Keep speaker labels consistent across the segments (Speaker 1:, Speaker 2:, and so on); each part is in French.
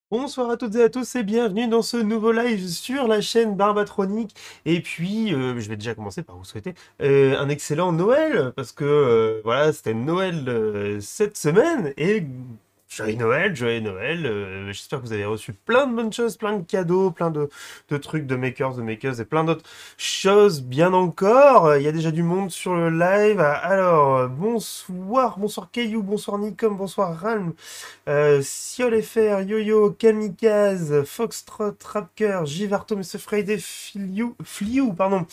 Speaker 1: Bonsoir à toutes et à tous et bienvenue dans ce nouveau live sur la chaîne Barbatronic. Et puis, je vais déjà commencer par vous souhaiter un excellent Noël, parce que voilà, c'était Noël cette semaine. Et joyeux Noël. J'espère que vous avez reçu plein de bonnes choses, plein de cadeaux, plein de trucs de makers, de makers et plein d'autres choses bien encore. Il y a déjà du monde sur le live. Alors, bonsoir Caillou, bonsoir Nikom, bonsoir Ralm. Ciol FR, Yo-Yo, Kamikaze, Foxtrot, Rapker, Givarto, Mr. Friday, Fliou, pardon.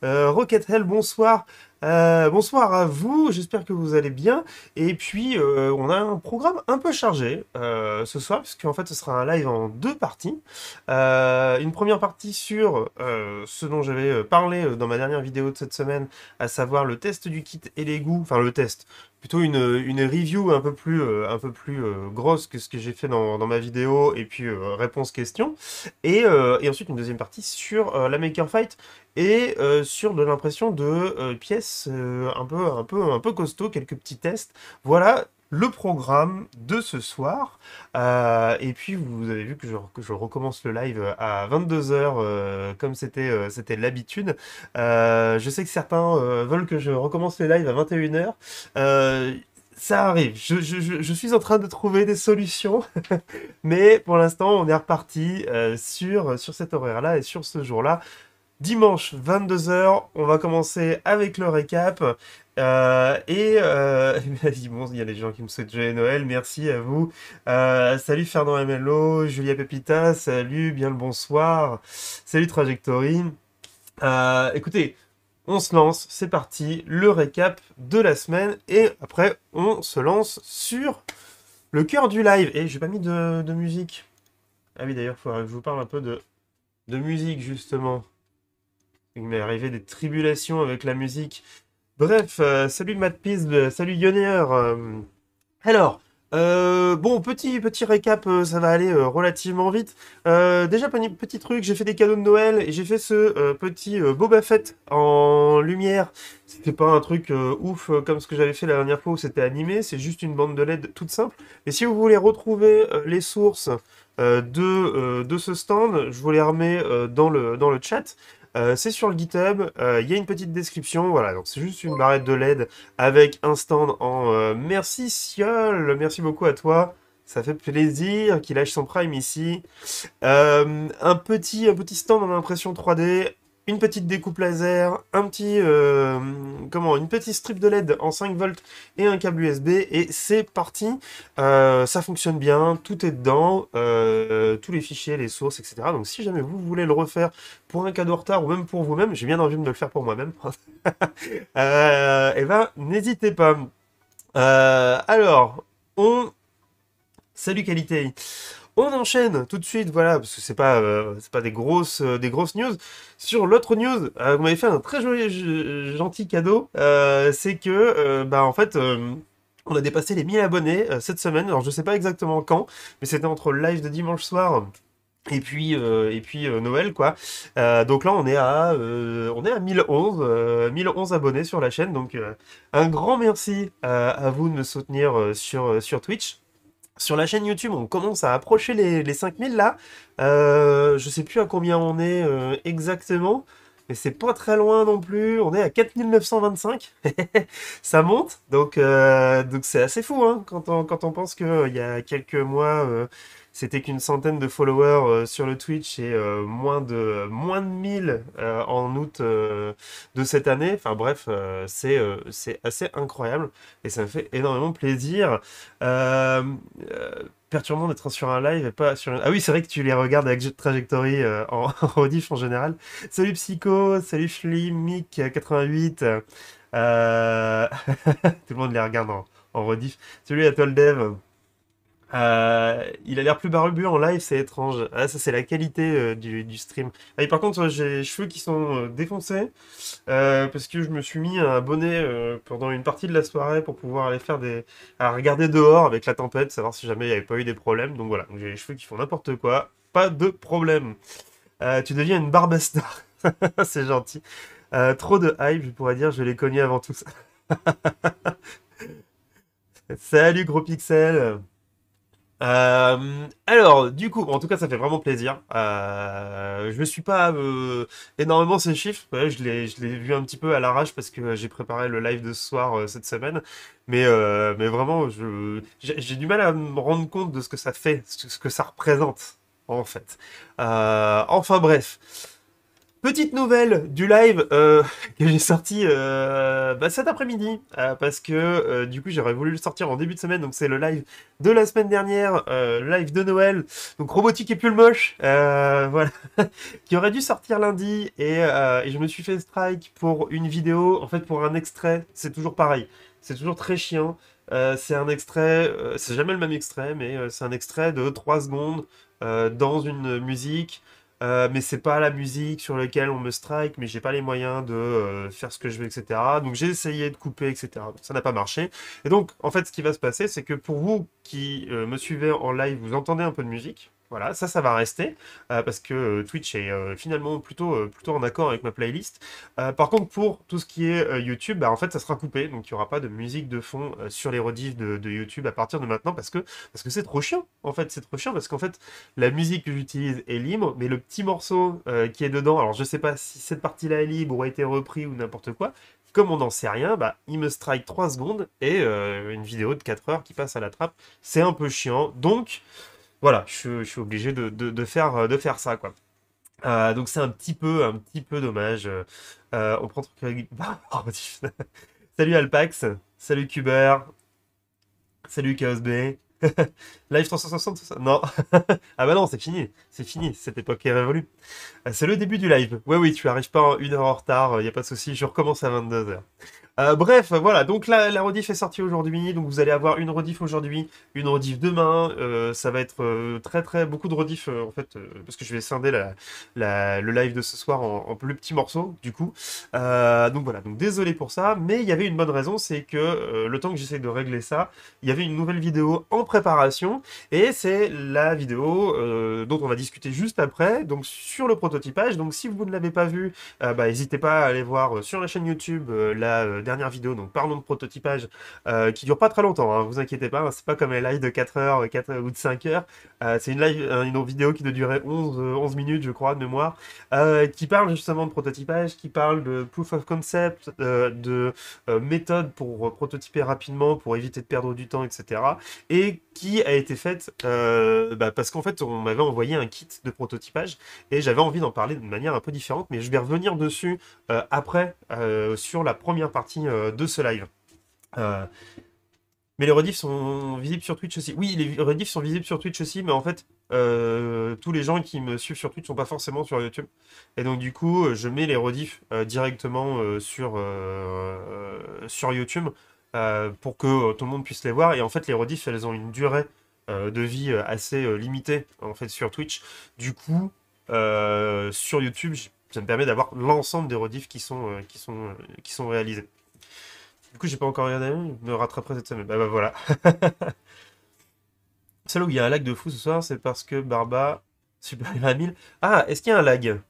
Speaker 1: Rocket Hell, bonsoir. Bonsoir à vous, j'espère que vous allez bien. Et puis, on a un programme un peu chargé ce soir, puisqu'en fait, ce sera un live en deux parties. Une première partie sur ce dont j'avais parlé dans ma dernière vidéo de cette semaine, à savoir le test du kit et les goûts, enfin le test, plutôt une review un peu plus grosse que ce que j'ai fait dans ma vidéo, et puis réponse-question. Et ensuite, une deuxième partie sur la Maker Fight et sur de l'impression de pièces un peu costaud, quelques petits tests. Voilà le programme de ce soir. Et puis, vous avez vu que je recommence le live à 22 h, comme c'était l'habitude. Je sais que certains veulent que je recommence les lives à 21 h. Ça arrive, je suis en train de trouver des solutions, mais pour l'instant on est reparti sur cet horaire-là et sur ce jour-là. Dimanche 22 h, on va commencer avec le récap. Bon, il y a des gens qui me souhaitent joyeux Noël, merci à vous. Salut Fernand MLO, Julia Pepita, salut, bien le bonsoir. Salut Trajectory. Écoutez, on se lance, c'est parti, le récap de la semaine, et après on se lance sur le cœur du live. Et j'ai pas mis de musique. Ah oui, d'ailleurs, il faudra que je vous parle un peu de musique, justement. Il m'est arrivé des tribulations avec la musique. Bref, salut Matt Peace, salut Yonner. Alors, bon, petit récap, ça va aller relativement vite. Déjà, petit truc, j'ai fait des cadeaux de Noël et j'ai fait ce petit Boba Fett en lumière. C'était pas un truc ouf comme ce que j'avais fait la dernière fois où c'était animé, c'est juste une bande de LED toute simple. Et si vous voulez retrouver les sources de ce stand, je vous les remets dans le chat. C'est sur le GitHub, il y a une petite description, voilà, donc c'est juste une barrette de LED avec un stand en merci Siol, merci beaucoup à toi, ça fait plaisir qu'il lâche son prime ici. Un petit stand en impression 3D, une petite découpe laser, une petite strip de LED en 5 volts et un câble USB, et c'est parti. Ça fonctionne bien, tout est dedans, tous les fichiers, les sources, etc. Donc si jamais vous voulez le refaire pour un cadeau en retard ou même pour vous-même, j'ai bien envie de me le faire pour moi-même. Et ben, n'hésitez pas. Alors, on... Salut qualité. On enchaîne tout de suite, voilà, parce que c'est pas des grosses news. Sur l'autre news, vous m'avez fait un très joli, gentil cadeau. C'est que, bah, en fait, on a dépassé les 1000 abonnés cette semaine. Alors, je sais pas exactement quand, mais c'était entre le live de dimanche soir et puis Noël, quoi. Donc là, on est à 1011 abonnés sur la chaîne. Donc, un grand merci à vous de me soutenir sur Twitch. Sur la chaîne YouTube, on commence à approcher les 5000 là. Je sais plus à combien on est exactement, mais c'est pas très loin non plus. On est à 4925. Ça monte, donc c'est assez fou, hein, quand on pense qu'il y a quelques mois, c'était qu'une centaine de followers sur le Twitch, et moins de 1000 en août de cette année. Enfin bref, c'est assez incroyable et ça me fait énormément plaisir. Euh, Perturbant d'être sur un live et pas sur Ah oui, c'est vrai que tu les regardes avec Trajectory en rediff en général. Salut Psycho, salut Schlimmic88. Euh... Tout le monde les regarde en rediff. Salut à toi le dev. Il a l'air plus barbu en live, c'est étrange. Ah, ça, c'est la qualité du stream. Ah, et par contre, j'ai les cheveux qui sont défoncés parce que je me suis mis un bonnet pendant une partie de la soirée pour pouvoir aller à regarder dehors avec la tempête, savoir si jamais il n'y avait pas eu des problèmes. Donc voilà, donc j'ai les cheveux qui font n'importe quoi. Pas de problème. Tu deviens une barbastar. C'est gentil. Trop de hype, je pourrais dire, je l'ai connu avant tout ça. Salut gros pixel. Alors, du coup, en tout cas, ça fait vraiment plaisir. Je me suis pas énormément ces chiffres. Ouais, je l'ai vu un petit peu à l'arrache parce que j'ai préparé le live de ce soir cette semaine. Mais vraiment, j'ai du mal à me rendre compte de ce que ça fait, ce que ça représente, en fait. Enfin bref. Petite nouvelle du live que j'ai sorti cet après-midi parce que du coup j'aurais voulu le sortir en début de semaine, donc c'est le live de la semaine dernière, le live de Noël, donc Robotique et Pull Moche, voilà, qui aurait dû sortir lundi et je me suis fait strike pour une vidéo, en fait pour un extrait, c'est toujours pareil, c'est toujours très chiant, c'est un extrait, c'est jamais le même extrait, mais c'est un extrait de 3 secondes dans une musique. Mais c'est pas la musique sur laquelle on me strike, mais j'ai pas les moyens de faire ce que je veux, etc. Donc j'ai essayé de couper, etc. Donc, ça n'a pas marché. Et donc, en fait, ce qui va se passer, c'est que pour vous qui me suivez en live, vous entendez un peu de musique. Voilà, ça va rester, parce que Twitch est finalement plutôt en accord avec ma playlist. Par contre, pour tout ce qui est YouTube, bah, en fait, ça sera coupé, donc il n'y aura pas de musique de fond sur les rediffs de YouTube à partir de maintenant, parce que c'est trop chiant, en fait, c'est trop chiant, parce qu'en fait, la musique que j'utilise est libre, mais le petit morceau qui est dedans, alors je sais pas si cette partie-là est libre ou a été repris ou n'importe quoi, comme on n'en sait rien, bah, il me strike 3 secondes et une vidéo de 4 heures qui passe à la trappe. C'est un peu chiant, donc voilà, je suis obligé de faire ça, quoi. Donc c'est un petit peu dommage. On prend truc avec... Salut Alpax, salut Cuber, salut Chaos B. Live 360, tout ça? Non. Ah bah non, c'est fini, cette époque est révolue. C'est le début du live. Ouais, oui, tu arrives pas en 1 heure en retard, y a pas de souci, je recommence à 22 heures. Bref, voilà, donc la rediff est sortie aujourd'hui, donc vous allez avoir une rediff aujourd'hui, une rediff demain, ça va être beaucoup de rediff en fait, parce que je vais scinder le live de ce soir en plus petits morceaux, du coup. Donc voilà, donc désolé pour ça, mais il y avait une bonne raison, c'est que le temps que j'essaie de régler ça, il y avait une nouvelle vidéo en préparation, et c'est la vidéo dont on va discuter juste après, donc sur le prototypage, donc si vous ne l'avez pas vu, bah, n'hésitez pas à aller voir sur la chaîne YouTube la dernière vidéo, donc parlons de prototypage, qui dure pas très longtemps, hein, vous inquiétez pas, hein, c'est pas comme les lives de 4 heures, 4 ou de 5 heures, c'est une vidéo qui doit durer 11 minutes, je crois, de mémoire, qui parle justement de prototypage, qui parle de proof of concept, de méthode pour prototyper rapidement, pour éviter de perdre du temps, etc. Et qui a été faite parce qu'en fait, on m'avait envoyé un kit de prototypage, et j'avais envie d'en parler d'une manière un peu différente, mais je vais revenir dessus après sur la première partie de ce live. Euh, mais les rediffs sont visibles sur Twitch aussi. Oui, les rediffs sont visibles sur Twitch aussi, mais en fait, tous les gens qui me suivent sur Twitch sont pas forcément sur YouTube. Et donc, du coup, je mets les rediffs directement sur YouTube pour que tout le monde puisse les voir. Et en fait, les rediffs, elles ont une durée de vie assez limitée en fait sur Twitch. Du coup, sur YouTube, ça me permet d'avoir l'ensemble des rediffs qui sont réalisés. Du coup, j'ai pas encore regardé, je me rattraperai cette semaine. Bah voilà. Celle où il y a un lag de fou ce soir, c'est parce que Barba supérieur à 1000. Ah, est-ce qu'il y a un lag?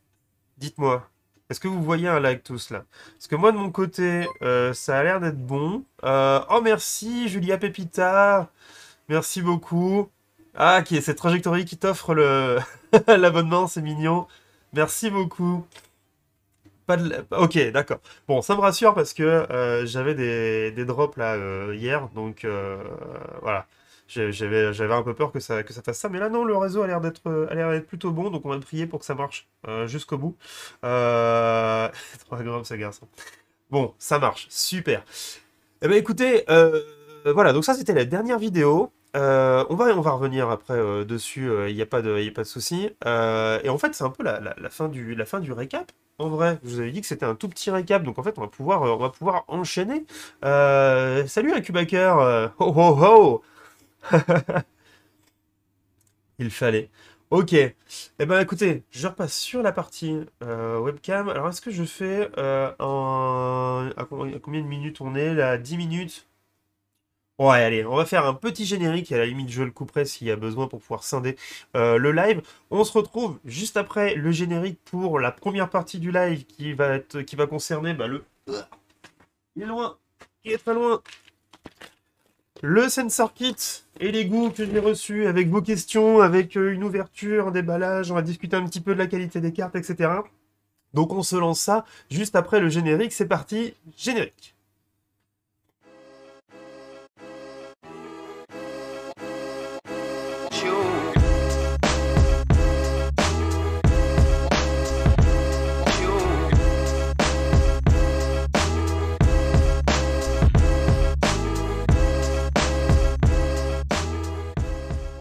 Speaker 1: Dites-moi. Est-ce que vous voyez un lag tous là? Parce que moi de mon côté, ça a l'air d'être bon. Oh merci Julia Pepita. Merci beaucoup. Ah, qui est cette trajectoire qui t'offre le l'abonnement, c'est mignon. Merci beaucoup. Pas de... Ok, d'accord. Bon, ça me rassure parce que j'avais des drops là hier, donc voilà. J'avais un peu peur que ça fasse ça, mais là non, le réseau a l'air d'être plutôt bon, donc on va prier pour que ça marche jusqu'au bout. Trop agréable ce garçon. Bon, ça marche, super. Eh ben écoutez, voilà, donc ça c'était la dernière vidéo. On va revenir après dessus, il n'y a pas y a pas de souci. Et en fait, c'est un peu la fin du récap. En vrai, je vous avais dit que c'était un tout petit récap, donc en fait, on va pouvoir enchaîner. Salut Incubaker, ho ho ho! Il fallait. Ok. Eh ben écoutez, je repasse sur la partie webcam. Alors est-ce que je fais à combien de minutes on est là? 10 minutes? Ouais, allez, on va faire un petit générique, et à la limite je le couperai s'il y a besoin pour pouvoir scinder le live. On se retrouve juste après le générique pour la première partie du live qui va concerner bah, le... Il est loin, il est très loin. le Sensor Kit et les goûts que j'ai reçus avec vos questions, avec une ouverture, un déballage, on va discuter un petit peu de la qualité des cartes, etc. Donc on se lance ça juste après le générique, c'est parti, générique.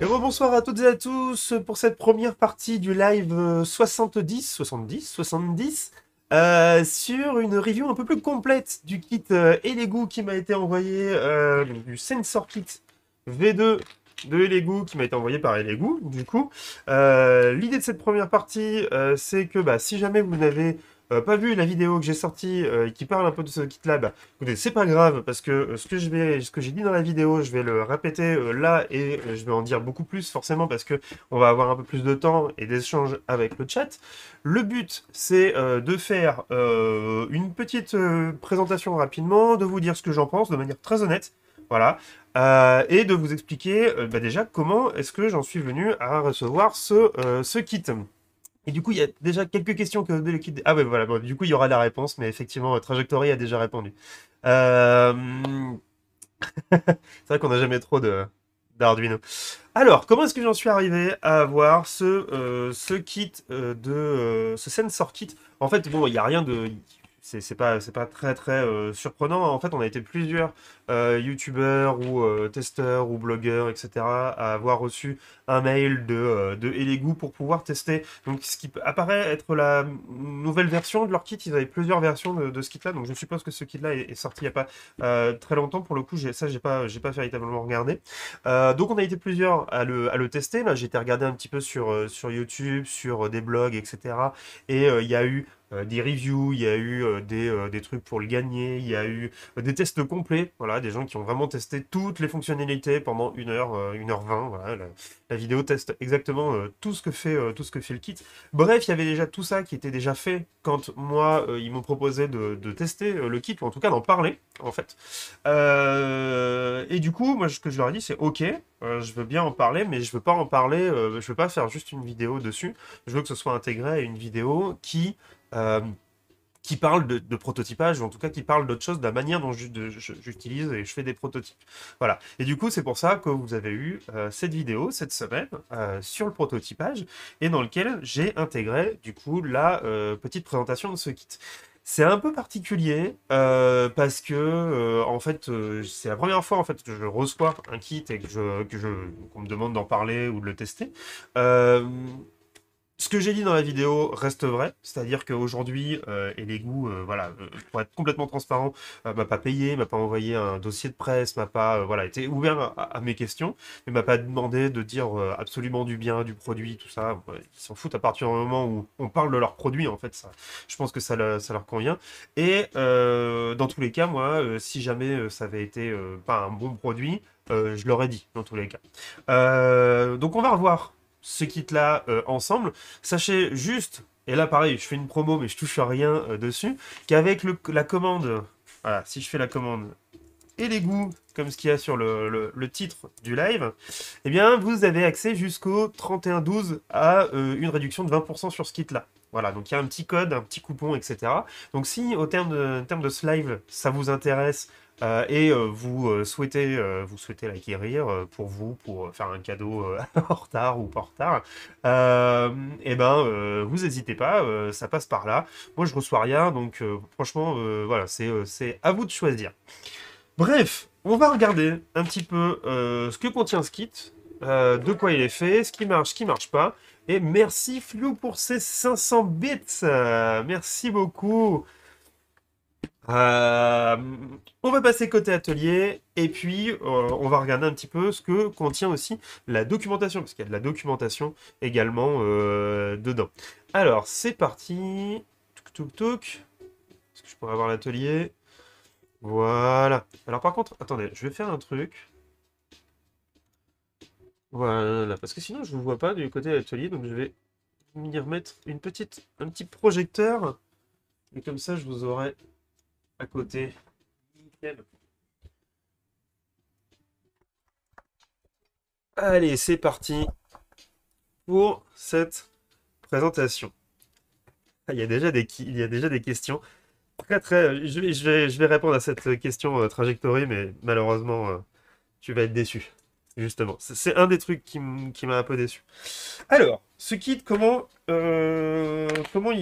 Speaker 1: Et rebonsoir à toutes et à tous pour cette première partie du live 70 sur une review un peu plus complète du kit Elegoo qui m'a été envoyé, du Sensor Kit V2 de Elegoo qui m'a été envoyé par Elegoo. Du coup, l'idée de cette première partie, c'est que si jamais vous n'avez pas vu la vidéo que j'ai sortie qui parle un peu de ce kit-là, écoutez, c'est pas grave parce que ce que j'ai dit dans la vidéo, je vais le répéter là et je vais en dire beaucoup plus forcément parce que on va avoir un peu plus de temps et d'échanges avec le chat. Le but, c'est de faire une petite présentation rapidement, de vous dire ce que j'en pense de manière très honnête, voilà, et de vous expliquer déjà comment est-ce que j'en suis venu à recevoir ce kit. Et du coup, il y a déjà quelques questions que le kit... Ah ouais, voilà, bon, du coup, il y aura la réponse, mais effectivement, Trajectory a déjà répondu. Euh... C'est vrai qu'on n'a jamais trop d'Arduino. Alors, comment est-ce que j'en suis arrivé à avoir ce kit ce Sensor Kit? En fait, bon, il n'y a rien de... C'est pas très très surprenant. En fait, on a été plusieurs youtubeurs ou testeurs ou blogueurs, etc., à avoir reçu un mail de Elegoo pour pouvoir tester. Donc, ce qui apparaît être la nouvelle version de leur kit, ils avaient plusieurs versions de ce kit-là. Donc, je suppose que ce kit-là est sorti il n'y a pas très longtemps. Pour le coup, j'ai pas véritablement regardé. Donc, on a été plusieurs à le tester. Là, j'ai été regarder un petit peu sur YouTube, sur des blogs, etc. Et il y a eu des reviews, il y a eu des trucs pour le gagner, il y a eu des tests complets, voilà, des gens qui ont vraiment testé toutes les fonctionnalités pendant 1h20, voilà, la vidéo teste exactement tout ce que fait le kit. Bref, il y avait déjà tout ça qui était déjà fait quand moi, ils m'ont proposé de tester le kit, ou en tout cas d'en parler, en fait. Et du coup, moi, ce que je leur ai dit, c'est ok, je veux bien en parler, mais je veux pas en parler, je veux pas faire juste une vidéo dessus, je veux que ce soit intégré à une vidéo euh, qui parle de prototypage, ou en tout cas qui parle d'autre chose, de la manière dont j'utilise et je fais des prototypes. Voilà. Et du coup, c'est pour ça que vous avez eu cette vidéo cette semaine sur le prototypage, et dans lequel j'ai intégré, du coup, la petite présentation de ce kit. C'est un peu particulier parce que en fait c'est la première fois en fait que je reçois un kit et qu'on me demande d'en parler ou de le tester. Euh, Ce que j'ai dit dans la vidéo reste vrai, c'est-à-dire qu'aujourd'hui, Elegoo, voilà, pour être complètement transparent, m'a pas payé, m'a pas envoyé un dossier de presse, m'a pas, voilà, été ouvert à mes questions, mais m'a pas demandé de dire absolument du bien du produit, tout ça. Ouais, ils s'en foutent à partir du moment où on parle de leur produit, en fait, ça, je pense que ça leur convient. Et dans tous les cas, moi, si jamais ça avait été pas un bon produit, je l'aurais dit, dans tous les cas. Donc on va revoir ce kit-là ensemble. Sachez juste, et là pareil, je fais une promo mais je touche à rien dessus, qu'avec la commande, voilà, si je fais la commande et les goûts, comme ce qu'il y a sur le titre du live, eh bien vous avez accès jusqu'au 31/12 à une réduction de 20% sur ce kit-là. Voilà, donc il y a un petit code, un petit coupon, etc. Donc si au terme de ce live, ça vous intéresse, et vous souhaitez l'acquérir pour vous, pour faire un cadeau en retard ou pas en retard, vous n'hésitez pas, ça passe par là. Moi, je reçois rien, donc franchement, voilà, c'est à vous de choisir. Bref, on va regarder un petit peu ce que contient ce kit, de quoi il est fait, ce qui marche pas. Et merci Flou pour ces 500 bits, merci beaucoup. Euh, on va passer côté atelier et puis on va regarder un petit peu ce que contient aussi la documentation, parce qu'il y a de la documentation également dedans. Alors, c'est parti. Touk touk touk. Est-ce que je pourrais avoir l'atelier? Voilà. Alors par contre, attendez, je vais faire un truc. Voilà, parce que sinon je ne vous vois pas du côté de l'atelier, donc je vais venir mettre un petit projecteur. Et comme ça, je vous aurai à côté. Nickel. Allez, c'est parti pour cette présentation. Ah, il y a déjà des questions. Je vais répondre à cette question trajectory, mais malheureusement, tu vas être déçu. Justement, c'est un des trucs qui m'a un peu déçu. Alors, ce kit, comment il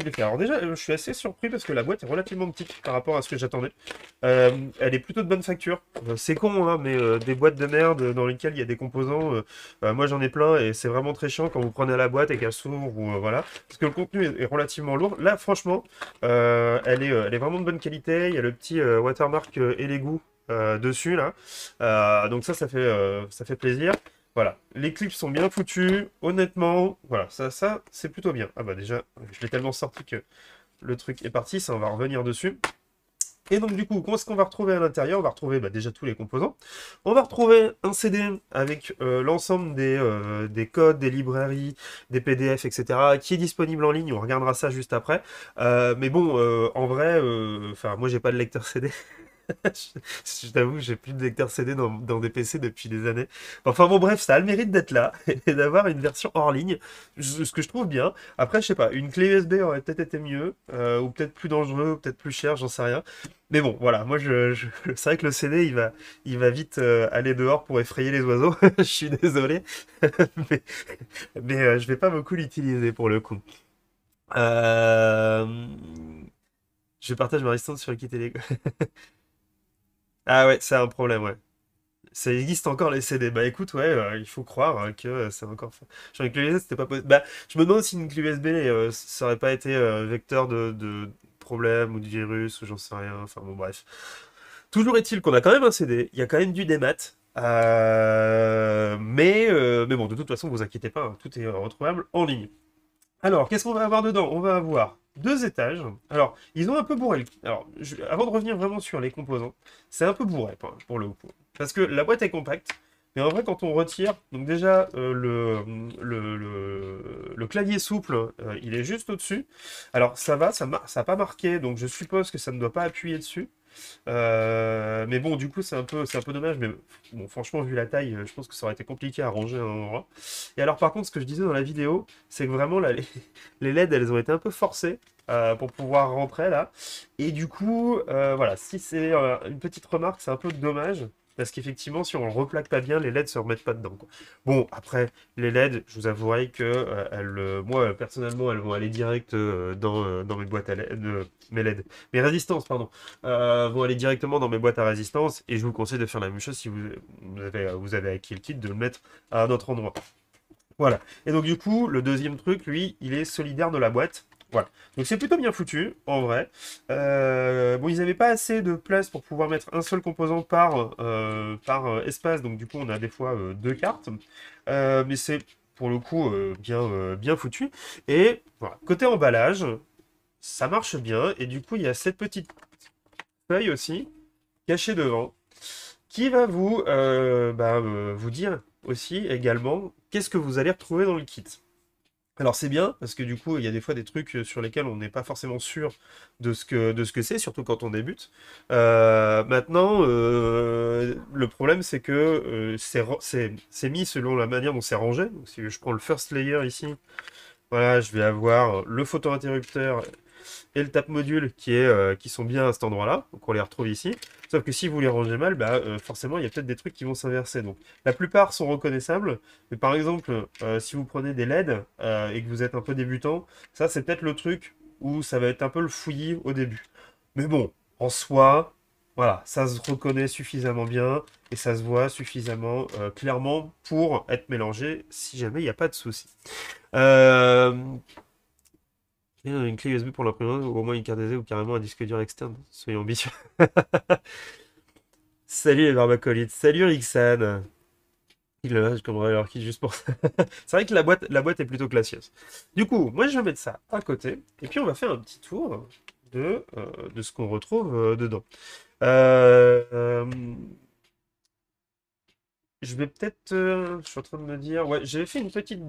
Speaker 1: est fait? Alors déjà, je suis assez surpris parce que la boîte est relativement petite par rapport à ce que j'attendais. Elle est plutôt de bonne facture. C'est con, hein, mais des boîtes de merde dans lesquelles il y a des composants, moi j'en ai plein et c'est vraiment très chiant quand vous prenez la boîte et qu'elle s'ouvre ou voilà. Parce que le contenu est relativement lourd. Là, franchement, elle est vraiment de bonne qualité. Il y a le petit watermark et l'égout dessus là. Donc ça fait plaisir. Voilà, les clips sont bien foutus, honnêtement, voilà, ça c'est plutôt bien. Ah bah déjà, je l'ai tellement sorti que le truc est parti, ça on va revenir dessus. Et donc du coup, qu'est-ce qu'on va retrouver à l'intérieur? On va retrouver bah, déjà tous les composants. On va retrouver un CD avec l'ensemble des codes, des librairies, des PDF, etc. qui est disponible en ligne. On regardera ça juste après. Mais bon, en vrai, enfin moi j'ai pas de lecteur CD. Je t'avoue, j'ai plus de lecteur CD dans des PC depuis des années. Enfin bon, bref, ça a le mérite d'être là et d'avoir une version hors ligne, ce que je trouve bien. Après, je sais pas, une clé USB aurait peut-être été mieux, ou peut-être plus dangereux, ou peut-être plus cher, j'en sais rien. Mais bon, voilà, moi, c'est vrai que le CD, il va vite aller dehors pour effrayer les oiseaux. Je suis désolé, mais, je vais pas beaucoup l'utiliser pour le coup. Euh, Je partage ma résistance sur le kit Lego. Ah ouais, c'est un problème, ouais. Ça existe encore les CD. Bah écoute, ouais, il faut croire que c'est encore fait. Genre une clé USB, c'était pas possible. Bah, je me demande si une clé USB, ça aurait pas été vecteur de problèmes ou de virus ou j'en sais rien. Enfin bon, bref. Toujours est-il qu'on a quand même un CD. Il y a quand même du démat. Mais bon, de toute façon, vous inquiétez pas, hein, tout est retrouvable en ligne. Alors, qu'est-ce qu'on va avoir dedans? On va avoir deux étages. Alors, ils ont un peu bourré. Alors, avant de revenir vraiment sur les composants, c'est un peu bourré pour le coup. Parce que la boîte est compacte, mais en vrai, quand on retire, donc déjà, le clavier souple, il est juste au-dessus. Alors, ça va, ça n'a pas marqué, donc je suppose que ça ne doit pas appuyer dessus. Mais bon, du coup, c'est un peu dommage. Mais bon, franchement, vu la taille, je pense que ça aurait été compliqué à ranger à un endroit. Et alors, par contre, ce que je disais dans la vidéo, c'est que vraiment, là, les LED, elles ont été un peu forcées pour pouvoir rentrer là. Et du coup, voilà, si c'est une petite remarque, c'est un peu dommage. Parce qu'effectivement, si on le replaque pas bien, les LED se remettent pas dedans, quoi. Bon, après, les LED, je vous avouerai que moi, personnellement, elles vont aller direct dans mes boîtes à LED, mes LED, mes résistances, pardon vont aller directement dans mes boîtes à résistance et je vous conseille de faire la même chose si vous avez acquis le kit, de le mettre à un autre endroit. Voilà. Et donc du coup, le deuxième truc, lui, il est solidaire de la boîte. Voilà. Donc c'est plutôt bien foutu, en vrai. Bon, ils n'avaient pas assez de place pour pouvoir mettre un seul composant par espace, donc du coup, on a des fois deux cartes. Mais c'est pour le coup bien foutu. Et voilà. Côté emballage, ça marche bien. Et du coup, il y a cette petite feuille aussi, caché devant, qui va vous dire aussi également qu'est-ce que vous allez retrouver dans le kit. Alors c'est bien parce que du coup il y a des fois des trucs sur lesquels on n'est pas forcément sûr de ce que c'est, surtout quand on débute. Maintenant, le problème c'est que c'est mis selon la manière dont c'est rangé. Donc, si je prends le first layer ici, voilà, je vais avoir le photo-interrupteur et le tap module qui sont bien à cet endroit-là, donc on les retrouve ici. Sauf que si vous les rangez mal, forcément il y a peut-être des trucs qui vont s'inverser. Donc la plupart sont reconnaissables, mais par exemple, si vous prenez des LED et que vous êtes un peu débutant, ça c'est peut-être le truc où ça va être un peu le fouillis au début. Mais bon, en soi, voilà, ça se reconnaît suffisamment bien et ça se voit suffisamment clairement pour être mélangé si jamais il n'y a pas de souci. Euh, une clé USB pour l'imprimante, ou au moins une carte SD ou carrément un disque dur externe. Soyons ambitieux. Salut les barbacolites, salut Rixan. Je commanderai leur kit juste pour ça. C'est vrai que la boîte est plutôt classieuse. Du coup, moi je vais mettre ça à côté, et puis on va faire un petit tour de ce qu'on retrouve dedans. Euh, euh, je vais peut-être. Je suis en train de me dire. Ouais, j'avais fait une petite.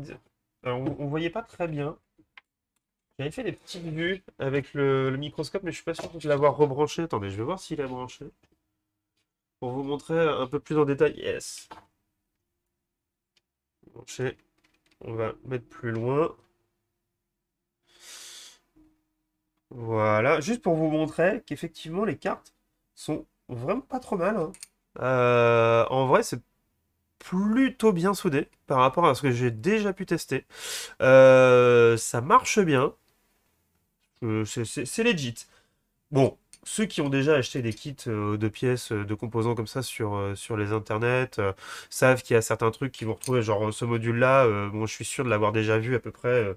Speaker 1: Alors, on voyait pas très bien. J'avais fait des petites vues avec le microscope, mais je suis pas sûr de l'avoir rebranché. Attendez, je vais voir s'il est branché. Pour vous montrer un peu plus en détail. Yes. brancher. On va mettre plus loin. Voilà, juste pour vous montrer qu'effectivement les cartes sont vraiment pas trop mal, hein. En vrai, c'est plutôt bien soudé par rapport à ce que j'ai déjà pu tester. Ça marche bien. C'est legit. Bon, ceux qui ont déjà acheté des kits de pièces, de composants comme ça sur les internets, savent qu'il y a certains trucs qu'ils vont retrouver, genre ce module-là, bon, je suis sûr de l'avoir déjà vu à peu près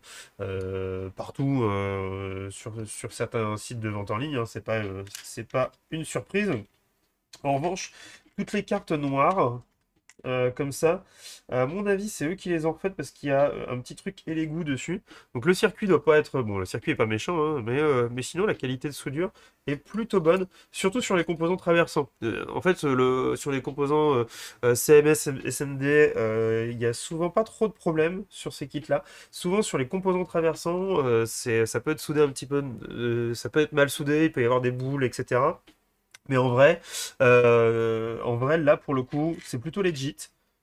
Speaker 1: partout sur certains sites de vente en ligne, hein, c'est pas une surprise. En revanche, toutes les cartes noires, comme ça. À mon avis, c'est eux qui les ont refaites parce qu'il y a un petit truc et l'égout dessus. Donc le circuit doit pas être... Bon, le circuit est pas méchant, hein, mais sinon, la qualité de soudure est plutôt bonne, surtout sur les composants traversants. En fait, sur les composants CMS, SMD, il y a souvent pas trop de problèmes sur ces kits-là. Souvent, sur les composants traversants, ça peut être soudé un petit peu... ça peut être mal soudé, il peut y avoir des boules, etc. Mais en vrai, là, pour le coup, c'est plutôt legit.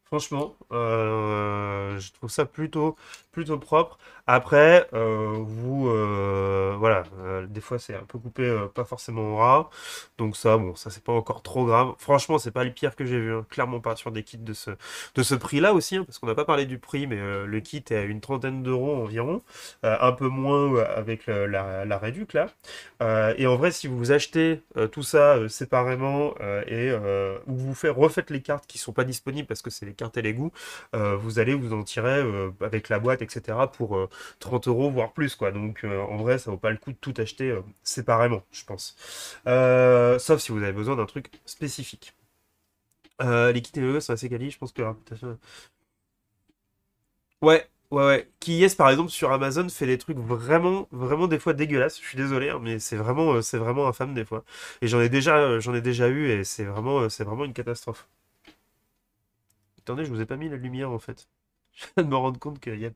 Speaker 1: Franchement, je trouve ça plutôt propre. Après, voilà, des fois c'est un peu coupé, pas forcément au ras. Donc ça, bon, ça c'est pas encore trop grave. Franchement, c'est pas le pire que j'ai vu, hein. Clairement pas sur des kits de ce prix-là aussi, hein, parce qu'on n'a pas parlé du prix, mais le kit est à une trentaine d'euros environ, un peu moins avec la réduc là. Et en vrai, si vous achetez tout ça séparément ou vous refaites les cartes qui sont pas disponibles parce que c'est les cartes et les goûts, vous allez vous en tirer avec la boîte, etc. pour 30 euros, voire plus, quoi. Donc en vrai, ça vaut pas le coup de tout acheter séparément, je pense. Sauf si vous avez besoin d'un truc spécifique. Les kits et les sont assez quali, je pense que la réputation... Ouais, ouais, ouais. Qui par exemple, sur Amazon, fait des trucs vraiment, vraiment des fois dégueulasses. Je suis désolé, hein, mais c'est vraiment infâme des fois. Et j'en ai déjà eu et c'est vraiment une catastrophe. Attendez, je vous ai pas mis la lumière en fait. Je viens de me rendre compte qu'il y a...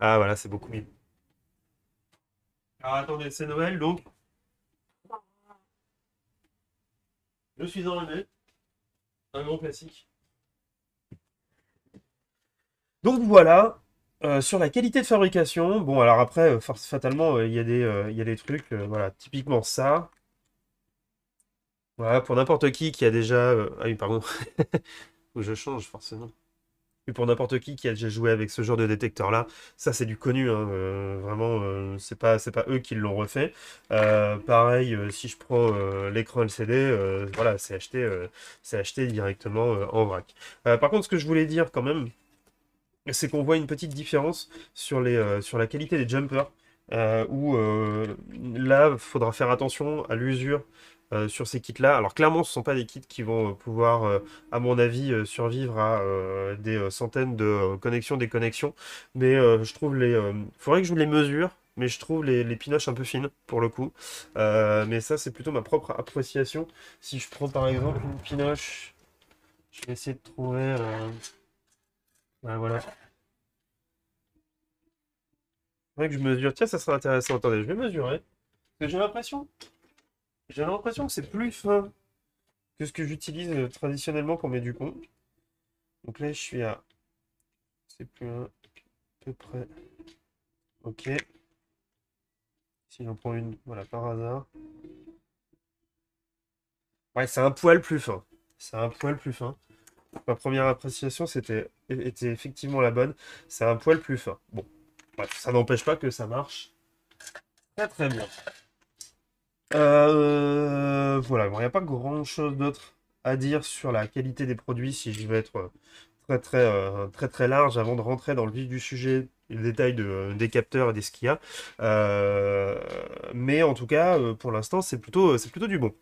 Speaker 1: Ah voilà, c'est beaucoup mieux. Alors attendez, c'est Noël, donc je suis enrhumé. Un grand classique. Donc voilà, sur la qualité de fabrication, bon alors après, fatalement, il y a des trucs, voilà, typiquement ça, voilà, pour n'importe qui a déjà... Ah oui, pardon, faut que je change forcément. Et pour n'importe qui a déjà joué avec ce genre de détecteur-là, ça c'est du connu, hein, vraiment, c'est pas eux qui l'ont refait. Pareil, si je prends l'écran LCD, voilà, c'est acheté directement en vrac. Par contre, ce que je voulais dire quand même, c'est qu'on voit une petite différence sur la qualité des jumpers, où là, il faudra faire attention à l'usure sur ces kits-là. Alors clairement, ce ne sont pas des kits qui vont pouvoir, à mon avis, survivre à des centaines de connexions, déconnexions, mais je trouve faudrait que je les mesure. Mais je trouve les pinoches un peu fines, pour le coup. Mais ça, c'est plutôt ma propre appréciation. Si je prends par exemple une pinoche, je vais essayer de trouver... ben voilà. Faudrait que je mesure. Tiens, ça serait intéressant. Attendez, je vais mesurer. Parce que j'ai l'impression que c'est plus fin que ce que j'utilise traditionnellement pour mes Ducons. Donc là, je suis à... C'est plus à peu près. Ok. Si j'en prends une, voilà, par hasard. Ouais, c'est un poil plus fin. C'est un poil plus fin. Ma première appréciation, était effectivement la bonne. C'est un poil plus fin. Bon, bref, ça n'empêche pas que ça marche très très bien. Voilà, bon, il n'y a pas grand-chose d'autre à dire sur la qualité des produits si je veux être très très très très large avant de rentrer dans le vif du sujet et le détail des capteurs et des ce qu'il y a. Mais en tout cas, pour l'instant, c'est plutôt du bon.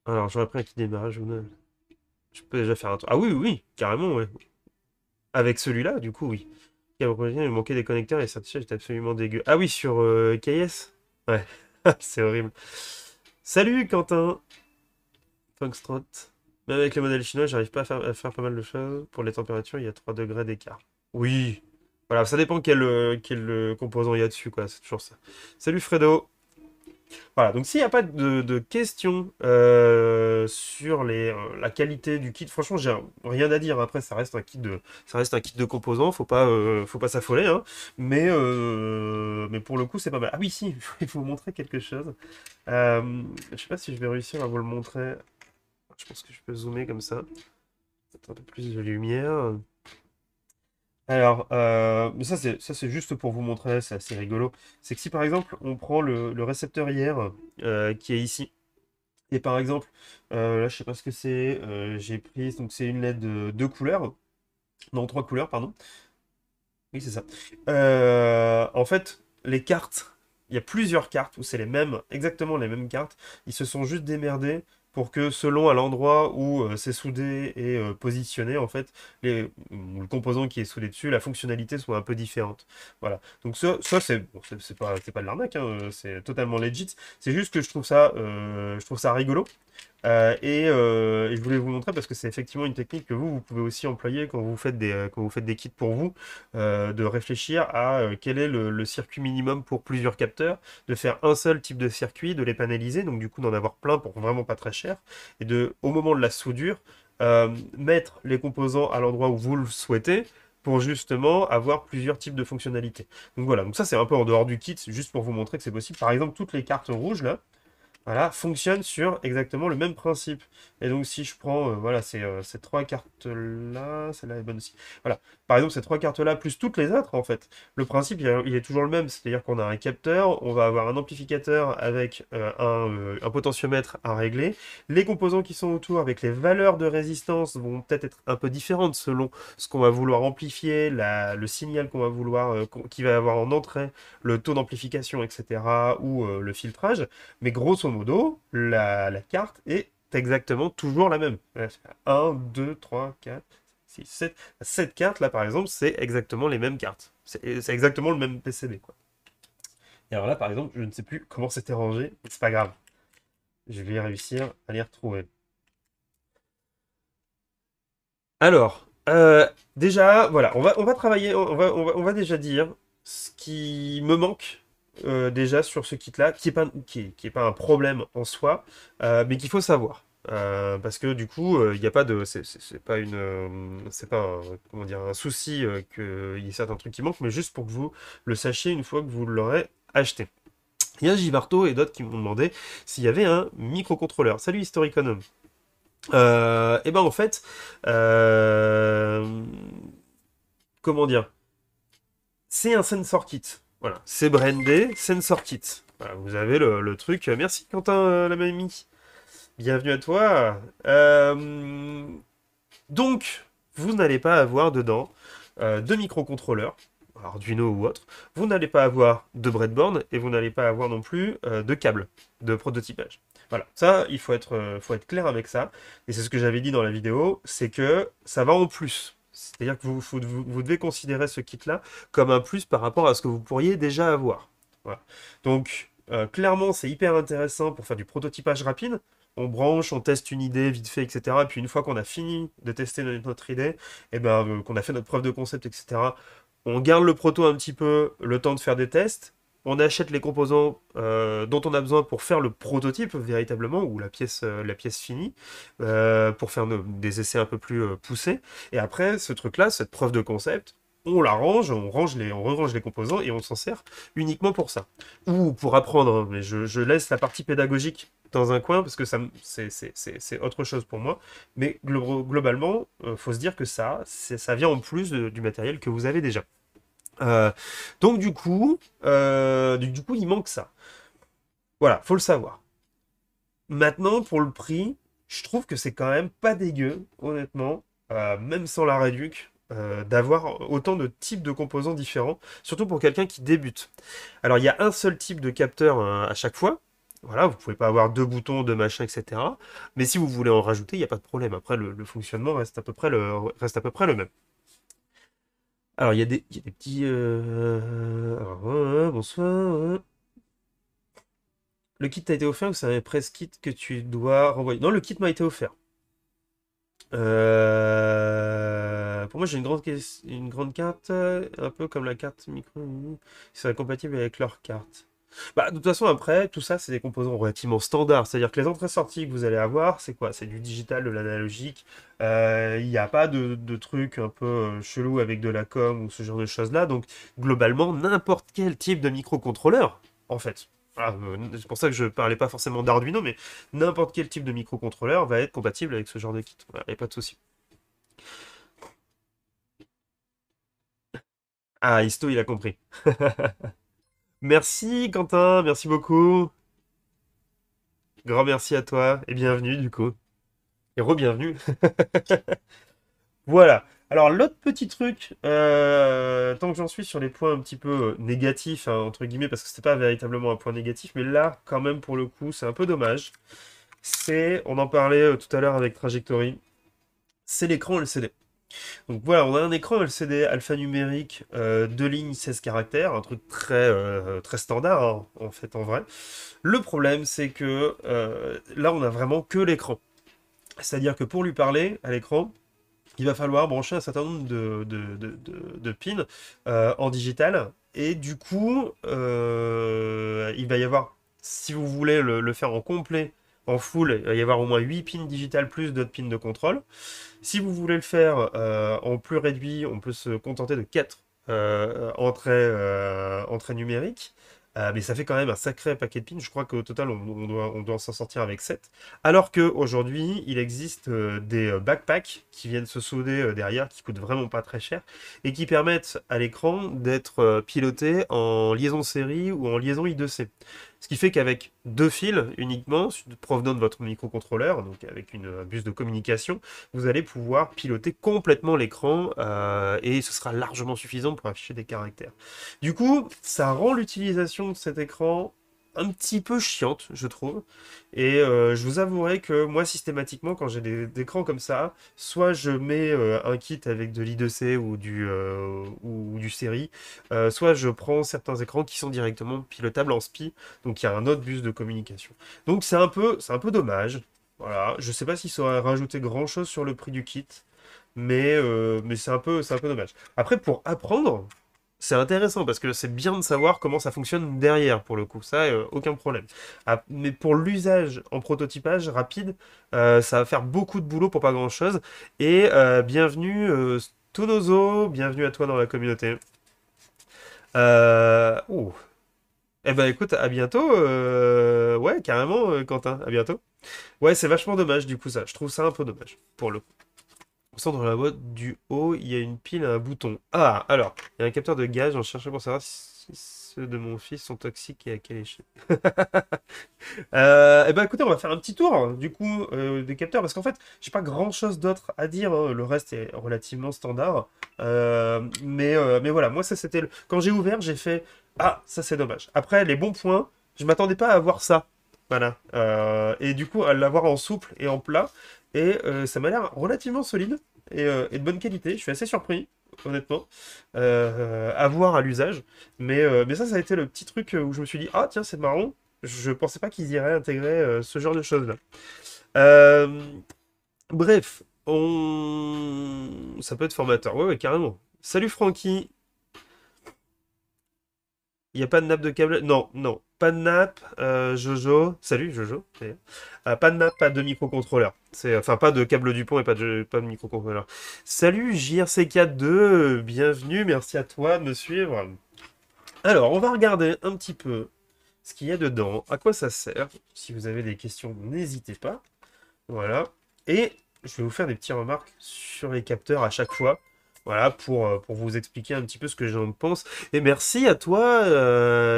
Speaker 1: Alors, j'aurais pris un kit démarrage. Je peux déjà faire un tour. Ah oui, oui, oui, carrément, ouais. Avec celui-là, du coup, oui. Il manquait des connecteurs et ça j'étais absolument dégueu. Ah oui, sur KS? Ouais, c'est horrible. Salut Quentin, Foxtrot. Même avec le modèle chinois, j'arrive pas à faire pas mal de choses. Pour les températures, il y a 3 degrés d'écart. Oui. Voilà, ça dépend quel composant il y a dessus, quoi. C'est toujours ça. Salut Fredo. Voilà, donc s'il n'y a pas de questions sur la qualité du kit, franchement, j'ai rien à dire. Après, ça reste un kit de composants, faut pas s'affoler, hein. Mais pour le coup, c'est pas mal. Ah oui, si, il faut vous montrer quelque chose. Je sais pas si je vais réussir à vous le montrer. Je pense que je peux zoomer comme ça. Peut-être un peu plus de lumière. Alors, mais ça c'est juste pour vous montrer, c'est assez rigolo. C'est que si par exemple on prend le récepteur IR qui est ici, et par exemple, là je sais pas ce que c'est, j'ai pris, donc c'est une LED de deux couleurs, non trois couleurs, pardon. Oui, c'est ça. En fait, les cartes, il y a plusieurs cartes où c'est les mêmes, exactement les mêmes cartes. Ils se sont juste démerdés pour que selon à l'endroit où c'est soudé et positionné, en fait, le composant qui est soudé dessus, la fonctionnalité soit un peu différente. Voilà. Donc ça c'est bon, c'est pas de l'arnaque, hein, c'est totalement legit. C'est juste que je trouve ça rigolo. Et je voulais vous montrer parce que c'est effectivement une technique que vous pouvez aussi employer quand vous faites des kits pour vous, de réfléchir à quel est le circuit minimum pour plusieurs capteurs, de faire un seul type de circuit, de les paneliser, donc du coup d'en avoir plein pour vraiment pas très cher, et au moment de la soudure, mettre les composants à l'endroit où vous le souhaitez, pour justement avoir plusieurs types de fonctionnalités. Donc voilà, donc ça c'est un peu en dehors du kit, c'est juste pour vous montrer que c'est possible. Par exemple, toutes les cartes rouges là, voilà, fonctionne sur exactement le même principe. Et donc si je prends, voilà, ces trois cartes-là, celle-là est bonne aussi. Voilà, par exemple ces trois cartes-là, plus toutes les autres, en fait, le principe, il est toujours le même. C'est-à-dire qu'on a un capteur, on va avoir un amplificateur avec un potentiomètre à régler. Les composants qui sont autour, avec les valeurs de résistance, vont peut-être être un peu différentes selon ce qu'on va vouloir amplifier, le signal qu'on va vouloir, qui va avoir en entrée, le taux d'amplification, etc., ou le filtrage. Mais grosso modo, la carte est exactement toujours la même. 1, 2, 3, 4, 6, 7. 7 cartes, là, par exemple, c'est exactement les mêmes cartes. C'est exactement le même PCB, quoi. Et alors là, par exemple, je ne sais plus comment c'était rangé, mais c'est pas grave. Je vais réussir à les retrouver. Alors, déjà, voilà, on va travailler, on va déjà dire ce qui me manque déjà sur ce kit-là, qui est pas un problème en soi, mais qu'il faut savoir. Parce que du coup, il n'y a pas de, c'est pas c'est pas comment dire, un souci qu'il y ait certains trucs qui manquent, mais juste pour que vous le sachiez une fois que vous l'aurez acheté. Il y a Givarto et d'autres qui m'ont demandé s'il y avait un microcontrôleur. Salut Historiconome. Et ben en fait, euh, comment dire, c'est un sensor kit. Voilà, c'est brandé sensor kit. Voilà, vous avez le truc. Merci Quentin, la mamie. Bienvenue à toi. Donc, vous n'allez pas avoir dedans de microcontrôleurs, Arduino ou autre. Vous n'allez pas avoir de breadboard et vous n'allez pas avoir non plus de câbles de prototypage. Voilà, ça, il faut être clair avec ça. Et c'est ce que j'avais dit dans la vidéo, c'est que ça va en plus. C'est-à-dire que vous devez considérer ce kit-là comme un plus par rapport à ce que vous pourriez déjà avoir. Voilà. Donc, clairement, c'est hyper intéressant pour faire du prototypage rapide. On branche, on teste une idée vite fait, etc. Et puis une fois qu'on a fini de tester notre idée, et ben, qu'on a fait notre preuve de concept, etc., on garde le proto un petit peu, le temps de faire des tests, on achète les composants dont on a besoin pour faire le prototype véritablement, ou la pièce finie, pour faire des essais un peu plus poussés. Et après, ce truc-là, cette preuve de concept, on la range, on re-range les composants et on s'en sert uniquement pour ça. Ou pour apprendre, hein, mais je laisse la partie pédagogique dans un coin parce que c'est autre chose pour moi. Mais globalement, faut se dire que ça vient en plus du matériel que vous avez déjà. Euh, donc du coup, il manque ça. Voilà, faut le savoir. Maintenant, pour le prix, je trouve que c'est quand même pas dégueu, honnêtement, même sans la réduc, d'avoir autant de types de composants différents, surtout pour quelqu'un qui débute. Alors, il y a un seul type de capteur à chaque fois. Voilà, vous pouvez pas avoir deux boutons, deux machins, etc. Mais si vous voulez en rajouter, il n'y a pas de problème. Après, le fonctionnement reste à peu près le même. Alors, il y a des petits... alors, bonsoir. Le kit t'a été offert ou c'est un press kit que tu dois renvoyer? Non, le kit m'a été offert. Pour moi, j'ai une grande carte, un peu comme la carte micro, qui serait compatible avec leur carte. Bah, de toute façon, après, tout ça, c'est des composants relativement standards. C'est-à-dire que les entrées-sorties que vous allez avoir, c'est quoi? C'est du digital, de l'analogique. Il n'y a pas de trucs un peu chelou avec de la com ou ce genre de choses-là. Donc, globalement, n'importe quel type de microcontrôleur, en fait. Voilà, c'est pour ça que je parlais pas forcément d'Arduino, mais n'importe quel type de microcontrôleur va être compatible avec ce genre de kit. Voilà, y a pas de souci. Ah, Isto, il a compris. Merci, Quentin, merci beaucoup. Grand merci à toi et bienvenue, du coup. Et re-bienvenue. Voilà. Alors, l'autre petit truc, tant que j'en suis sur les points un petit peu négatifs, hein, entre guillemets, parce que c'était pas véritablement un point négatif, mais là, quand même, pour le coup, c'est un peu dommage. On en parlait tout à l'heure avec Trajectory, c'est l'écran LCD. Donc voilà, on a un écran LCD alphanumérique, 2 lignes, 16 caractères, un truc très standard, hein, en fait, en vrai. Le problème, c'est que là, on a vraiment que l'écran. C'est-à-dire que pour lui parler à l'écran, il va falloir brancher un certain nombre de pins en digital. Et du coup, il va y avoir, si vous voulez le faire en complet, en full, il va y avoir au moins 8 pins digital plus d'autres pins de contrôle. Si vous voulez le faire en plus réduit, on peut se contenter de 4 entrées numériques. Mais ça fait quand même un sacré paquet de pins. Je crois qu'au total, on doit s'en sortir avec 7. Alors qu'aujourd'hui, il existe des backpacks qui viennent se solder derrière, qui coûtent vraiment pas très cher, et qui permettent à l'écran d'être piloté en liaison série ou en liaison I2C. Ce qui fait qu'avec 2 fils uniquement, provenant de votre microcontrôleur, donc avec un bus de communication, vous allez pouvoir piloter complètement l'écran et ce sera largement suffisant pour afficher des caractères. Du coup, ça rend l'utilisation de cet écran un petit peu chiante, je trouve. Et je vous avouerai que moi, systématiquement, quand j'ai des écrans comme ça, soit je mets un kit avec de l'I2C ou du série, soit je prends certains écrans qui sont directement pilotables en SPI, donc il y a un autre bus de communication. Donc c'est un peu dommage. Voilà, je sais pas s'il saurait rajouter grand-chose sur le prix du kit, mais c'est un peu dommage. Après, pour apprendre, c'est intéressant parce que c'est bien de savoir comment ça fonctionne derrière pour le coup, ça, aucun problème. Ah, mais pour l'usage en prototypage rapide, ça va faire beaucoup de boulot pour pas grand-chose. Et bienvenue Tonozo, bienvenue à toi dans la communauté. Oh. Eh ben écoute, à bientôt. Ouais, carrément, Quentin, à bientôt. Ouais, c'est vachement dommage du coup ça. Je trouve ça un peu dommage pour le coup. Au centre de la boîte du haut, il y a une pile et un bouton. Ah, alors, il y a un capteur de gaz. J'en cherchais pour savoir si ceux de mon fils sont toxiques et à quelle échelle. Eh ben écoutez, on va faire un petit tour du coup des capteurs parce qu'en fait, j'ai pas grand-chose d'autre à dire, hein. Le reste est relativement standard. Mais voilà, moi ça c'était quand j'ai ouvert, j'ai fait ah ça c'est dommage. Après les bons points, je m'attendais pas à voir ça. Voilà. Et du coup à l'avoir en souple et en plat et ça m'a l'air relativement solide et de bonne qualité. Je suis assez surpris. Honnêtement, à voir à l'usage. Mais ça a été le petit truc où je me suis dit, ah tiens, c'est marrant, je pensais pas qu'ils iraient intégrer ce genre de choses-là. Euh, bref, ça peut être formateur. Ouais, ouais, carrément. Salut Francky. Il n'y a pas de nappe de câble. Non, non. Pas de nappe, Jojo. Salut Jojo, d'ailleurs. Pas de nappe, pas de microcontrôleur. Enfin, pas de câble du pont et pas de microcontrôleur. Salut JRC42, bienvenue, merci à toi de me suivre. Alors, on va regarder un petit peu ce qu'il y a dedans, à quoi ça sert. Si vous avez des questions, n'hésitez pas. Voilà. Et je vais vous faire des petites remarques sur les capteurs à chaque fois. Voilà, pour vous expliquer un petit peu ce que j'en pense. Et merci à toi,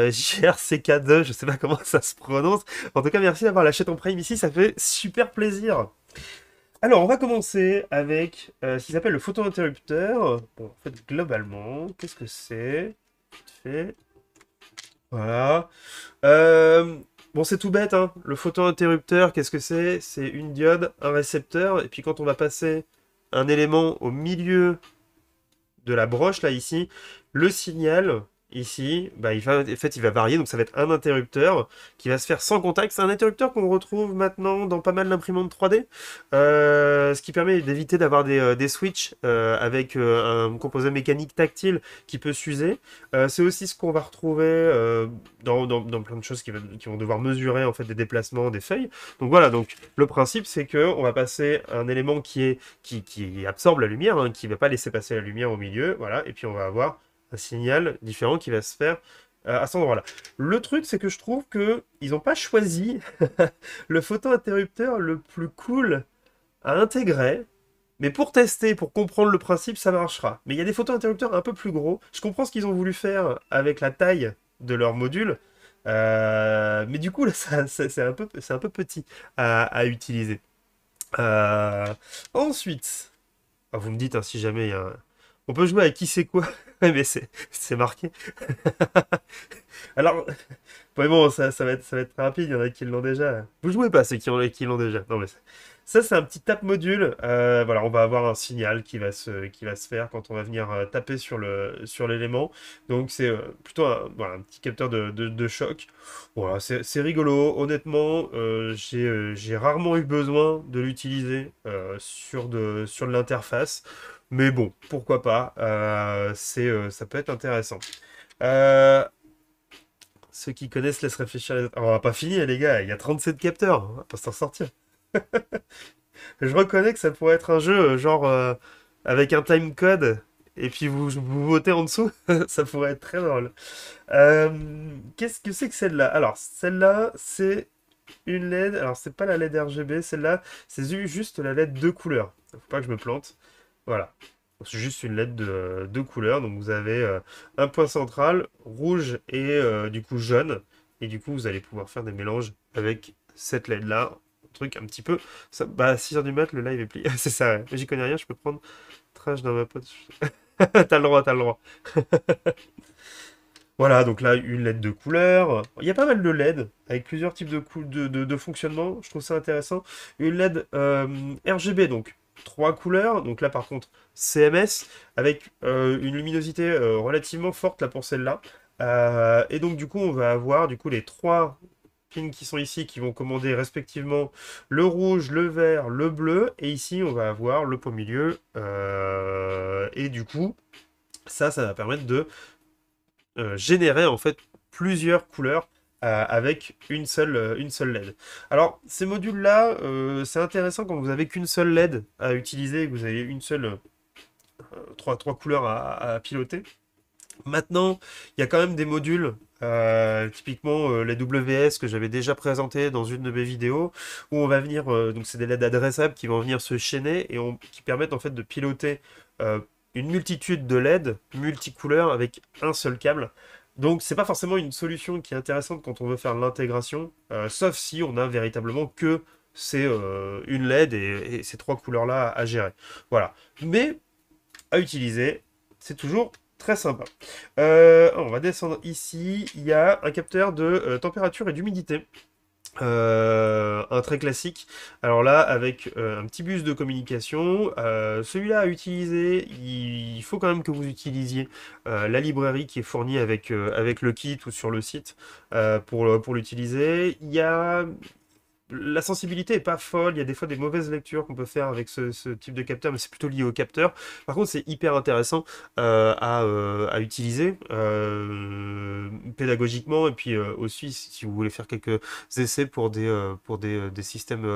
Speaker 1: JRCK2, je sais pas comment ça se prononce. En tout cas, merci d'avoir lâché ton prime ici, ça fait super plaisir. Alors, on va commencer avec ce qui s'appelle le photo-interrupteur. Bon, en fait, globalement, qu'est-ce que c'est? Vite fait. Voilà. Euh, bon, c'est tout bête, hein. Le photo-interrupteur, qu'est-ce que c'est? C'est une diode, un récepteur, et puis quand on va passer un élément au milieu de la broche, là, ici, le signal, ici, bah, en fait, il va varier. Donc, ça va être un interrupteur qui va se faire sans contact. C'est un interrupteur qu'on retrouve maintenant dans pas mal d'imprimantes 3D, ce qui permet d'éviter d'avoir des switches avec un composé mécanique tactile qui peut s'user. C'est aussi ce qu'on va retrouver dans plein de choses qui vont devoir mesurer en fait des déplacements des feuilles. Donc voilà, donc le principe c'est que on va passer un élément qui absorbe la lumière, hein, qui ne va pas laisser passer la lumière au milieu, voilà, et puis on va avoir un signal différent qui va se faire à cet endroit-là. Le truc, c'est que je trouve que ils n'ont pas choisi le photo-interrupteur le plus cool à intégrer. Mais pour tester, pour comprendre le principe, ça marchera. Mais il y a des photo-interrupteurs un peu plus gros. Je comprends ce qu'ils ont voulu faire avec la taille de leur module. Mais du coup, là, c'est un peu petit à utiliser. Euh, Ensuite, ah, vous me dites hein, si jamais il y a un... On peut jouer à qui c'est quoi. Ouais, mais c'est marqué. Alors, ouais, bon, ça va être très rapide, il y en a qui l'ont déjà. Vous jouez pas ceux qui l'ont déjà. Non, mais ça, c'est un petit tape module. Voilà, on va avoir un signal qui va se faire quand on va venir taper sur l'élément. Donc, c'est plutôt voilà, un petit capteur de choc. Voilà, c'est rigolo. Honnêtement, j'ai rarement eu besoin de l'utiliser sur de l'interface. Mais bon, pourquoi pas. Ça peut être intéressant. Euh, Ceux qui connaissent laissent réfléchir les autres. Alors, on va pas finir, les gars. Il y a 37 capteurs. On va pas s'en sortir. Je reconnais que ça pourrait être un jeu, genre, avec un timecode. Et puis vous votez en dessous. Ça pourrait être très drôle. Qu'est-ce que c'est que celle-là? Alors, celle-là, c'est une LED. Alors, c'est pas la LED RGB. Celle-là, c'est juste la LED de couleur. Faut pas que je me plante. Voilà. C'est juste une LED de deux couleurs. Donc vous avez un point central, rouge et du coup jaune. Et du coup, vous allez pouvoir faire des mélanges avec cette LED-là. Un truc un petit peu. Ça, bah, à 6h du mat, le live est plié. C'est ça, ouais. J'y connais rien, je peux prendre trash dans ma pote. T'as le droit, t'as le droit. Voilà, donc là, une LED de couleur. Il y a pas mal de LED avec plusieurs types de fonctionnement. Je trouve ça intéressant. Une LED RGB, donc trois couleurs. Donc là, par contre, CMS avec une luminosité relativement forte là pour celle-là. Et donc, du coup, on va avoir du coup les trois pins qui sont ici qui vont commander respectivement le rouge, le vert, le bleu. Et ici, on va avoir le pot milieu. Et du coup, ça va permettre de générer en fait plusieurs couleurs avec une seule LED. Alors, ces modules-là, c'est intéressant quand vous avez qu'une seule LED à utiliser et que vous avez une seule, trois couleurs à piloter. Maintenant, il y a quand même des modules, typiquement les WS que j'avais déjà présenté dans une de mes vidéos, où on va venir, donc c'est des LED adressables qui vont venir se chaîner et qui permettent en fait de piloter euh, une multitude de LED multicouleurs avec un seul câble. Donc c'est pas forcément une solution qui est intéressante quand on veut faire l'intégration, sauf si on a véritablement que c'est une LED et ces trois couleurs-là à gérer. Voilà. Mais à utiliser, c'est toujours très sympa. On va descendre ici. Il y a un capteur de température et d'humidité. Un très classique. Alors là, avec un petit bus de communication, celui-là à utiliser, il faut quand même que vous utilisiez la librairie qui est fournie avec le kit ou sur le site pour l'utiliser. Il y a la sensibilité est pas folle, il y a des fois des mauvaises lectures qu'on peut faire avec ce type de capteur, mais c'est plutôt lié au capteur. Par contre, c'est hyper intéressant à utiliser pédagogiquement, et puis aussi si vous voulez faire quelques essais pour des systèmes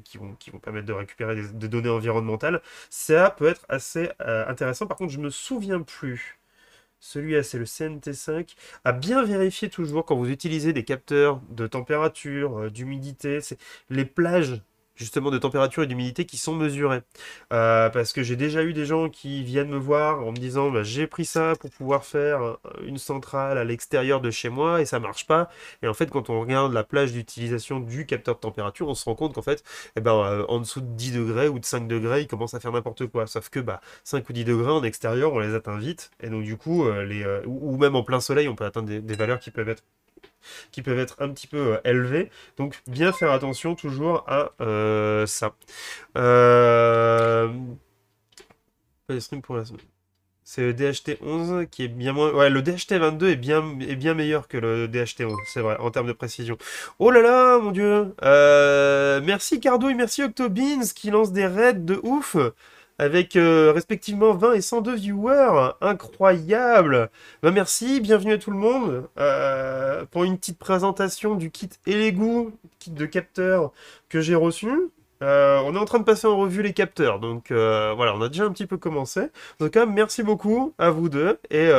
Speaker 1: qui vont permettre de récupérer des données environnementales, ça peut être assez intéressant. Par contre, je me souviens plus. Celui-là, c'est le CNT5. À bien vérifier toujours quand vous utilisez des capteurs de température, d'humidité, c'est les plages justement de température et d'humidité qui sont mesurées. Parce que j'ai déjà eu des gens qui viennent me voir en me disant bah, j'ai pris ça pour pouvoir faire une centrale à l'extérieur de chez moi et ça marche pas. Et en fait, quand on regarde la plage d'utilisation du capteur de température, on se rend compte qu'en fait, eh ben, en dessous de 10 degrés ou de 5 degrés, il commence à faire n'importe quoi. Sauf que bah, 5 ou 10 degrés en extérieur, on les atteint vite. Et donc, du coup, ou même en plein soleil, on peut atteindre des valeurs qui peuvent être un petit peu élevées. Donc, bien faire attention toujours à ça. Pas des streams pour la semaine. C'est le DHT11 qui est bien moins... Ouais, le DHT22 est bien meilleur que le DHT11, c'est vrai, en termes de précision. Oh là là, mon Dieu. Merci Cardouille, merci Octobeans qui lance des raids de ouf avec respectivement 20 et 102 viewers. Incroyable. Bah merci, bienvenue à tout le monde pour une petite présentation du kit Elegoo, kit de capteur que j'ai reçu. On est en train de passer en revue les capteurs, donc voilà, on a déjà un petit peu commencé. En tout cas, merci beaucoup à vous deux et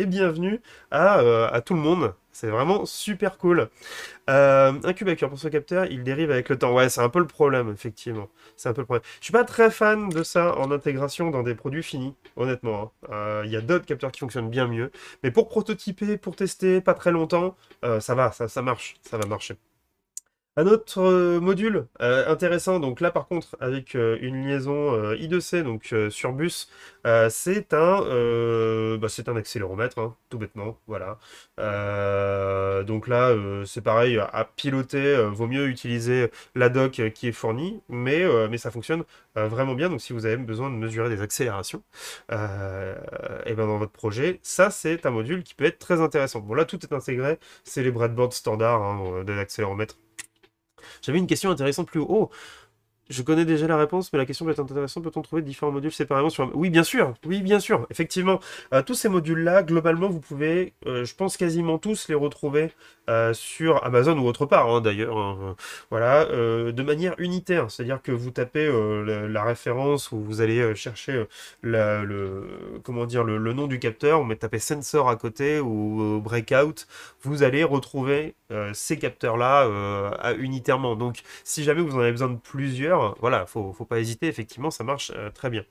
Speaker 1: bienvenue à tout le monde. C'est vraiment super cool. Un cube pour ce capteur, il dérive avec le temps. Ouais, c'est un peu le problème, effectivement. C'est un peu le problème. Je suis pas très fan de ça en intégration dans des produits finis, honnêtement, hein. Il y a d'autres capteurs qui fonctionnent bien mieux. Mais pour prototyper, pour tester, pas très longtemps, ça va, ça marche, ça va marcher. Un autre module intéressant, donc là par contre avec une liaison I2C, donc sur bus, c'est un accéléromètre, hein, tout bêtement, voilà. Donc là c'est pareil, à piloter, vaut mieux utiliser la dock qui est fournie, mais ça fonctionne vraiment bien, donc si vous avez besoin de mesurer des accélérations, et ben dans votre projet, ça c'est un module qui peut être très intéressant. Bon là tout est intégré, c'est les breadboards standards hein, de l'accéléromètre. J'avais une question intéressante plus haut. Oh, je connais déjà la réponse, mais la question peut être intéressante. Peut-on trouver différents modules séparément sur un... Oui, bien sûr. Oui, bien sûr. Effectivement. Tous ces modules-là, globalement, vous pouvez, je pense, quasiment tous les retrouver sur Amazon ou autre part, hein, d'ailleurs. Hein. Voilà. De manière unitaire. C'est-à-dire que vous tapez la référence où vous allez chercher comment dire, le nom du capteur, vous tapez sensor à côté ou breakout. Vous allez retrouver ces capteurs-là unitairement. Donc, si jamais vous en avez besoin de plusieurs, voilà, faut pas hésiter, effectivement, ça marche très bien.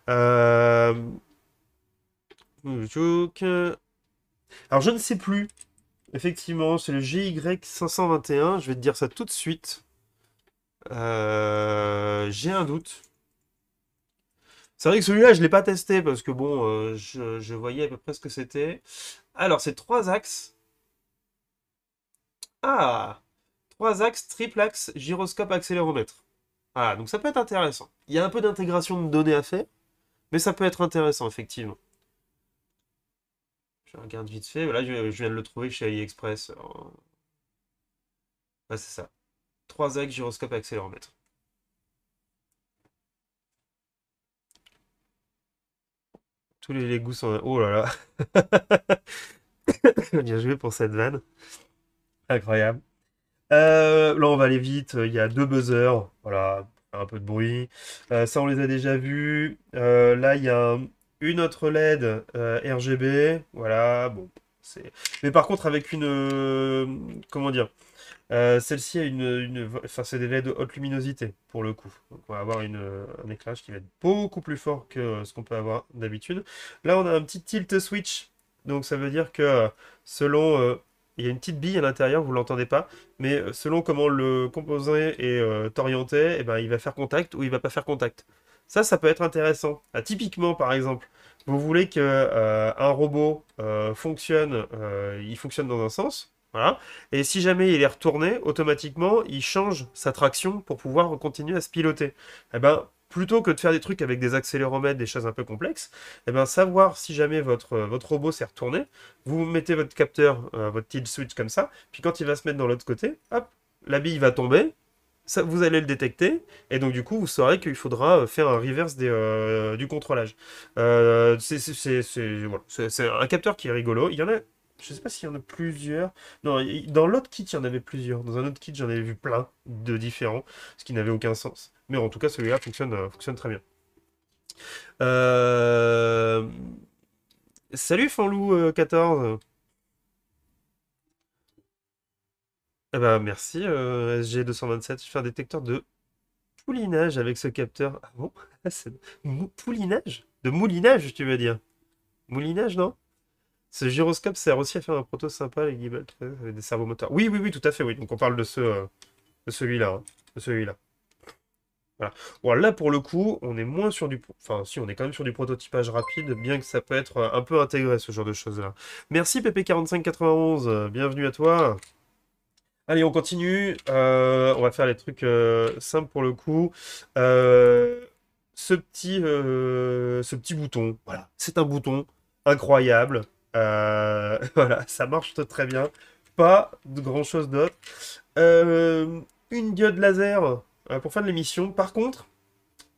Speaker 1: Euh... Alors, je ne sais plus. Effectivement, c'est le GY521. Je vais te dire ça tout de suite. J'ai un doute. C'est vrai que celui-là, je ne l'ai pas testé parce que bon, je voyais à peu près ce que c'était. Alors, c'est 3 axes. Ah! 3 axes, triple axe, gyroscope, accéléromètre. Ah, donc ça peut être intéressant. Il y a un peu d'intégration de données à faire, mais ça peut être intéressant, effectivement. Je regarde vite fait. Voilà, je viens de le trouver chez AliExpress. Ah, c'est ça. 3 axes, gyroscope, accéléromètre. Tous les Legos sont... Oh là là. Bien joué pour cette vanne. Incroyable. Là, on va aller vite. Il y a 2 buzzers. Voilà, un peu de bruit. Ça, on les a déjà vus. Là, il y a une autre LED RGB. Voilà, bon. Mais par contre, avec une... comment dire? Celle-ci a enfin, c'est des LED haute luminosité, pour le coup. Donc, on va avoir un éclairage qui va être beaucoup plus fort que ce qu'on peut avoir d'habitude. Là, on a un petit tilt switch. Donc, ça veut dire que selon... il y a une petite bille à l'intérieur, vous l'entendez pas, mais selon comment le composé est orienté, eh ben, il va faire contact ou il va pas faire contact. Ça peut être intéressant. Typiquement, par exemple, vous voulez que un robot il fonctionne dans un sens, voilà. Et si jamais il est retourné, automatiquement, il change sa traction pour pouvoir continuer à se piloter. Eh ben, plutôt que de faire des trucs avec des accéléromètres, des choses un peu complexes, eh ben, savoir si jamais votre robot s'est retourné, vous mettez votre capteur, votre tilt switch comme ça, puis quand il va se mettre dans l'autre côté, hop, la bille va tomber, ça, vous allez le détecter, et donc du coup, vous saurez qu'il faudra faire un reverse du contrôlage. Voilà. C'est un capteur qui est rigolo. Il y en a, je sais pas s'il y en a plusieurs. Non, dans l'autre kit, il y en avait plusieurs. Dans un autre kit, j'en avais vu plein de différents, ce qui n'avait aucun sens. Mais en tout cas, celui-là fonctionne très bien. Euh... Salut Fanlou 14. Eh ben, merci SG227. Je fais un détecteur de poulinage avec ce capteur. Ah bon? Poulinage? De moulinage, tu veux dire? Moulinage, non? Ce gyroscope sert aussi à faire un proto sympa, les gimbals avec des servomoteurs. Oui, oui, oui, tout à fait, oui. Donc on parle de celui-là, hein, de celui-là. Voilà. Bon, là, pour le coup, on est moins sur du... Enfin, si, on est quand même sur du prototypage rapide, bien que ça peut être un peu intégré, ce genre de choses-là. Merci, PP4591. Bienvenue à toi. Allez, on continue. On va faire les trucs simples pour le coup. ce petit bouton. Voilà, c'est un bouton incroyable. Voilà, ça marche très bien. Pas de grand-chose d'autre. Une diode laser pour faire de l'émission. Par contre,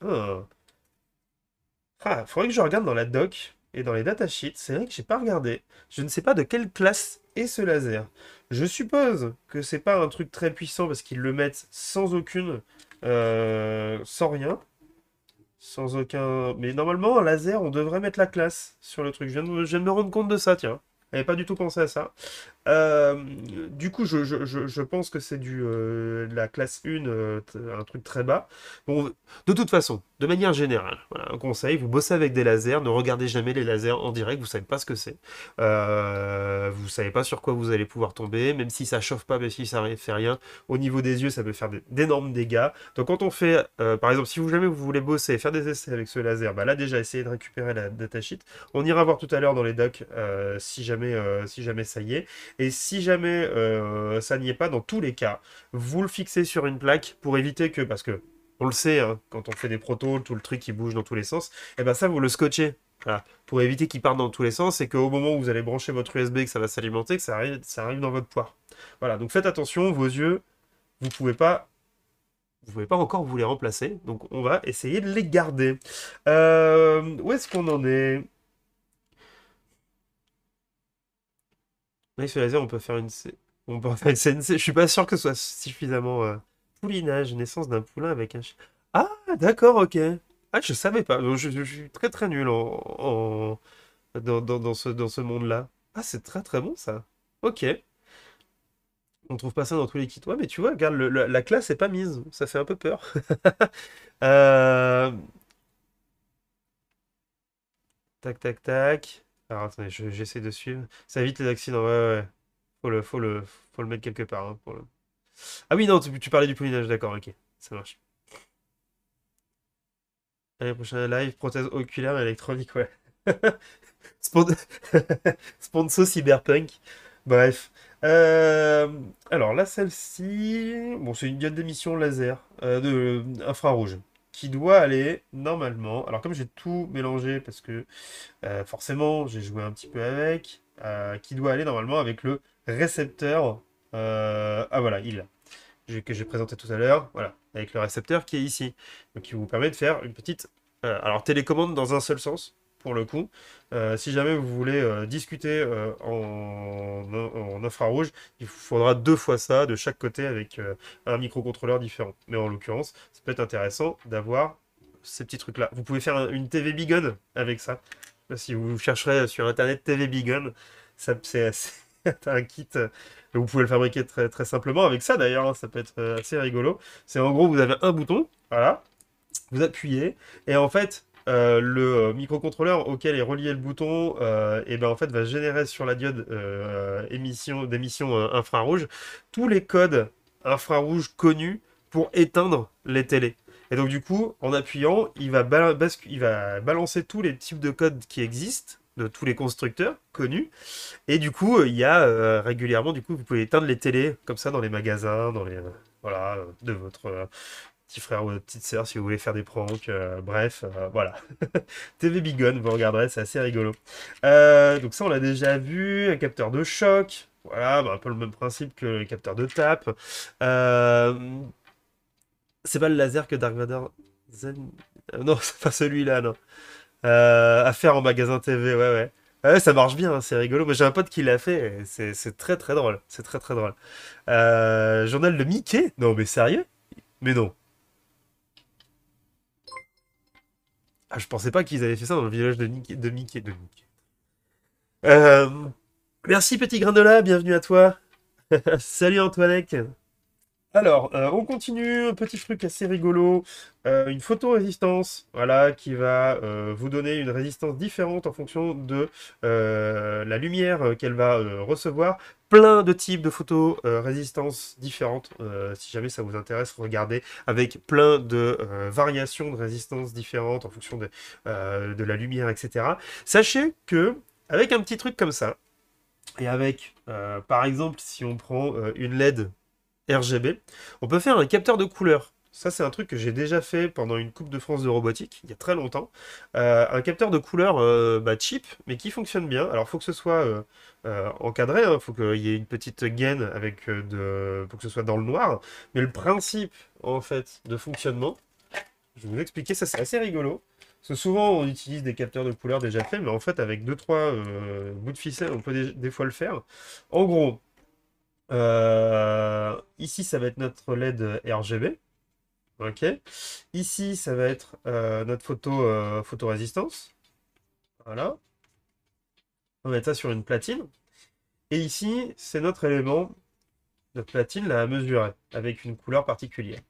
Speaker 1: ah, faudrait que je regarde dans la doc et dans les datasheets. C'est vrai que j'ai pas regardé. Je ne sais pas de quelle classe est ce laser. Je suppose que c'est pas un truc très puissant parce qu'ils le mettent sans aucune, sans rien, sans aucun. Mais normalement, un laser, on devrait mettre la classe sur le truc. Je viens de me rendre compte de ça, tiens. J'avais pas du tout pensé à ça. Euh, du coup, je pense que c'est de la classe 1, un truc très bas. Bon, de toute façon, de manière générale, voilà, un conseil, vous bossez avec des lasers, ne regardez jamais les lasers en direct, vous savez pas ce que c'est. Vous savez pas sur quoi vous allez pouvoir tomber, même si ça chauffe pas, même si ça fait rien. Au niveau des yeux, ça peut faire d'énormes dégâts. Donc quand on fait, par exemple, si vous jamais vous voulez bosser et faire des essais avec ce laser, bah là déjà, essayez de récupérer la datasheet. On ira voir tout à l'heure dans les docs si jamais ça y est. Et si jamais ça n'y est pas, dans tous les cas, vous le fixez sur une plaque pour éviter que, parce que on le sait, hein, quand on fait des protos, tout le truc qui bouge dans tous les sens, et ben ça vous le scotchez. Voilà. Pour éviter qu'il parte dans tous les sens et qu'au moment où vous allez brancher votre USB, que ça va s'alimenter, que ça arrive dans votre poire. Voilà, donc faites attention, vos yeux, vous pouvez pas encore vous les remplacer, donc on va essayer de les garder. Où est-ce qu'on en est? Oui, sur laser, on peut en faire une CNC. Je suis pas sûr que ce soit suffisamment poulinage, naissance d'un poulain avec un chien. Ah, d'accord, ok. Ah, je savais pas. Donc, je suis très très nul dans ce monde-là. Ah, c'est très très bon ça. Ok. On trouve pas ça dans tous les kits. Ouais, mais tu vois, regarde, la classe est pas mise. Ça fait un peu peur. Euh, Tac, tac, tac. Alors attendez, j'essaie de suivre. Ça évite les accidents. Ouais, ouais, ouais. Faut le mettre quelque part, hein, Ah oui, non, tu parlais du poulinage, d'accord, ok. Ça marche. L'année prochaine live, prothèse oculaire et électronique, ouais. Spon- Sponsor Cyberpunk. Bref. Euh, alors là, celle-ci, bon, c'est une diode d'émission laser de infrarouge qui doit aller normalement. Alors comme j'ai tout mélangé parce que forcément j'ai joué un petit peu avec, qui doit aller normalement avec le récepteur. Ah voilà, que j'ai présenté tout à l'heure, voilà, avec le récepteur qui est ici. Donc qui vous permet de faire une petite alors télécommande dans un seul sens, pour le coup. Si jamais vous voulez discuter en infrarouge, il vous faudra deux fois ça de chaque côté avec un microcontrôleur différent. Mais en l'occurrence, ça peut être intéressant d'avoir ces petits trucs-là. Vous pouvez faire une TV Bigon avec ça. Si vous chercherez sur Internet TV Bigon, c'est un kit. Vous pouvez le fabriquer très, très simplement avec ça d'ailleurs, hein, ça peut être assez rigolo. C'est en gros, vous avez un bouton, voilà, vous appuyez, et en fait, le microcontrôleur auquel est relié le bouton, et ben en fait, va générer sur la diode d'émission infrarouge tous les codes infrarouges connus pour éteindre les télés. Et donc du coup, en appuyant, il va balancer tous les types de codes qui existent, de tous les constructeurs connus, et du coup, il y a régulièrement, du coup, vous pouvez éteindre les télés comme ça dans les magasins, voilà, de votre petit frère ou votre petite sœur si vous voulez faire des pranks. Bref, voilà. TV Bigon, vous regarderez, c'est assez rigolo. Donc ça, on l'a déjà vu. Un capteur de choc. Voilà, bah, un peu le même principe que le capteur de tape. Euh, c'est pas le laser que Dark Vador Zen... non, c'est pas celui-là, non. À faire en magasin TV, ouais, ouais. Ouais, ça marche bien, hein, c'est rigolo. Moi, j'ai un pote qui l'a fait, et c'est très très drôle. C'est très très drôle. Journal de Mickey? Non, mais sérieux? Mais non. Ah, je pensais pas qu'ils avaient fait ça dans le village de Mickey. Euh, Merci, petit grain de là, bienvenue à toi. Salut Antoinette. Alors, on continue, un petit truc assez rigolo, une photorésistance, voilà, qui va vous donner une résistance différente en fonction de la lumière qu'elle va recevoir. Plein de types de photorésistances différentes, si jamais ça vous intéresse, regardez, avec plein de variations de résistance différentes en fonction de la lumière, etc. Sachez que, avec un petit truc comme ça, et avec, par exemple, si on prend une LED RGB, on peut faire un capteur de couleur Ça, c'est un truc que j'ai déjà fait pendant une Coupe de France de robotique, il y a très longtemps. Un capteur de couleur cheap, mais qui fonctionne bien. Alors, il faut que ce soit encadré, il faut qu'il y ait une petite gaine avec pour que ce soit dans le noir. Mais le principe, en fait, de fonctionnement, je vais vous expliquer, ça c'est assez rigolo. Parce que souvent, on utilise des capteurs de couleur déjà faits, mais en fait, avec deux trois bouts de ficelle, on peut des fois le faire. En gros, ici, ça va être notre LED RGB. Ok. Ici, ça va être notre photorésistance. Voilà. On va mettre ça sur une platine. Et ici, c'est notre élément, notre platine là, à mesurer, avec une couleur particulière.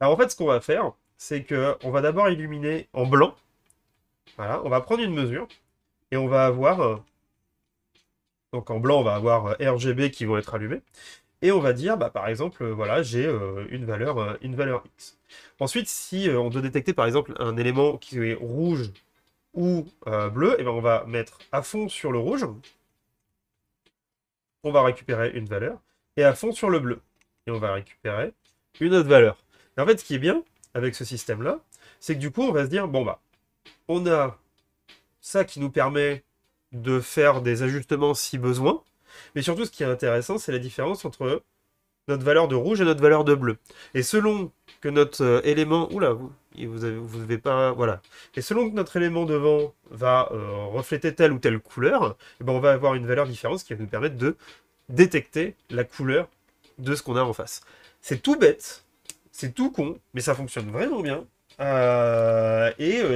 Speaker 1: Alors en fait, ce qu'on va faire, c'est que on va d'abord illuminer en blanc. Voilà, on va prendre une mesure et on va avoir, donc en blanc, on va avoir RGB qui vont être allumés. Et on va dire, bah, par exemple, voilà, j'ai une valeur X. Ensuite, si on doit détecter par exemple un élément qui est rouge ou bleu, et ben on va mettre à fond sur le rouge, on va récupérer une valeur, et à fond sur le bleu, et on va récupérer une autre valeur. Et en fait, ce qui est bien avec ce système-là, c'est que du coup, on va se dire, bon bah, on a ça qui nous permet de faire des ajustements si besoin, mais surtout, ce qui est intéressant, c'est la différence entre notre valeur de rouge et notre valeur de bleu. Et selon que notre élément... Oula, vous devez pas... Voilà. Et selon que notre élément devant va refléter telle ou telle couleur, eh ben on va avoir une valeur différente, ce qui va nous permettre de détecter la couleur de ce qu'on a en face. C'est tout bête, c'est tout con, mais ça fonctionne vraiment bien.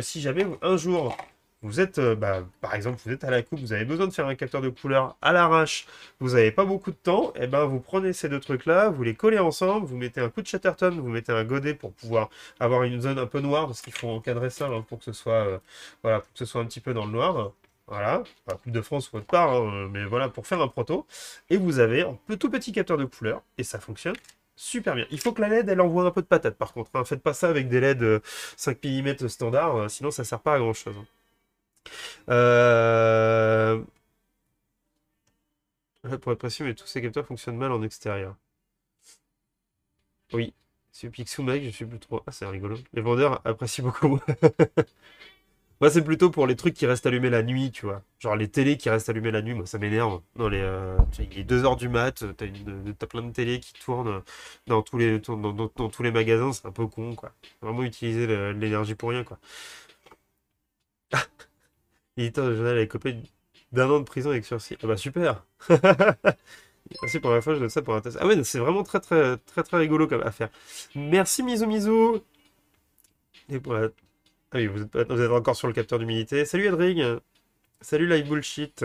Speaker 1: Si jamais un jour vous êtes, par exemple, vous êtes à la coupe, vous avez besoin de faire un capteur de couleur à l'arrache, vous n'avez pas beaucoup de temps, et ben vous prenez ces deux trucs-là, vous les collez ensemble, vous mettez un coup de Chatterton, vous mettez un godet pour pouvoir avoir une zone un peu noire, parce qu'il faut encadrer ça hein, pour que ce soit, voilà, pour que ce soit un petit peu dans le noir. Voilà, pas Coupe de France ou autre part, hein, mais voilà, pour faire un proto. Et vous avez un tout petit capteur de couleur, et ça fonctionne super bien. Il faut que la LED, elle envoie un peu de patate, par contre. Hein. Faites pas ça avec des LED 5 mm standard, sinon ça sert pas à grand-chose. Hein. Euh... Pour être précis, mais tous ces capteurs fonctionnent mal en extérieur. Oui. C'est Picsou Mike, je suis plus trop... Ah, c'est rigolo. Les vendeurs apprécient beaucoup. Moi, c'est plutôt pour les trucs qui restent allumés la nuit, tu vois. Genre les télés qui restent allumées la nuit, moi, ça m'énerve. Il est 2 heures du mat, t'as plein de télés qui tournent dans tous les magasins, c'est un peu con, quoi. Vraiment utiliser l'énergie pour rien, quoi. L'éditeur de journal est copé d'un an de prison avec sursis. Ah bah super! Merci pour la fois, je donne ça pour un test. Ah ouais, c'est vraiment très très très très rigolo comme affaire. Merci Mizu Mizu! Et pour la... Ah oui, vous êtes encore sur le capteur d'humidité. Salut Adrig! Salut Live Bullshit!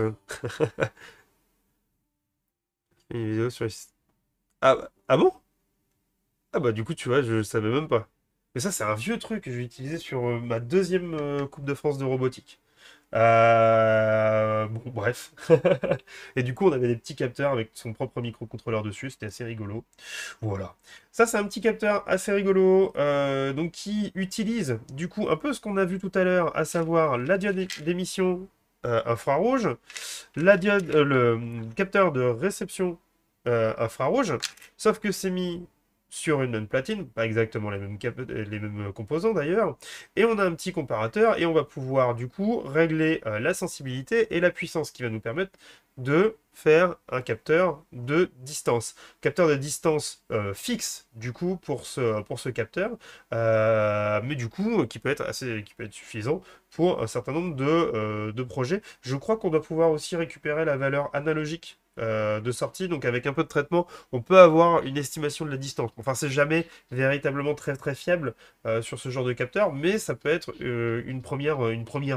Speaker 1: Une vidéo sur... Ah bon? Ah bah du coup, tu vois, je savais même pas. Mais ça, c'est un vieux truc que je vais utiliser sur ma deuxième Coupe de France de robotique. Bon, bref. Et du coup, on avait des petits capteurs avec son propre microcontrôleur dessus. C'était assez rigolo. Voilà. Ça, c'est un petit capteur assez rigolo. Donc, qui utilise, du coup, un peu ce qu'on a vu tout à l'heure, à savoir la diode d'émission infrarouge, la diode, le capteur de réception infrarouge. Sauf que c'est mis sur une même platine, pas exactement les mêmes composants d'ailleurs, et on a un petit comparateur et on va pouvoir du coup régler la sensibilité et la puissance qui va nous permettre de faire un capteur de distance. Capteur de distance fixe du coup pour ce capteur, mais du coup qui peut être suffisant pour un certain nombre de projets. Je crois qu'on doit pouvoir aussi récupérer la valeur analogique de sortie, donc avec un peu de traitement, on peut avoir une estimation de la distance. Enfin, c'est jamais véritablement très très fiable sur ce genre de capteur, mais ça peut être une première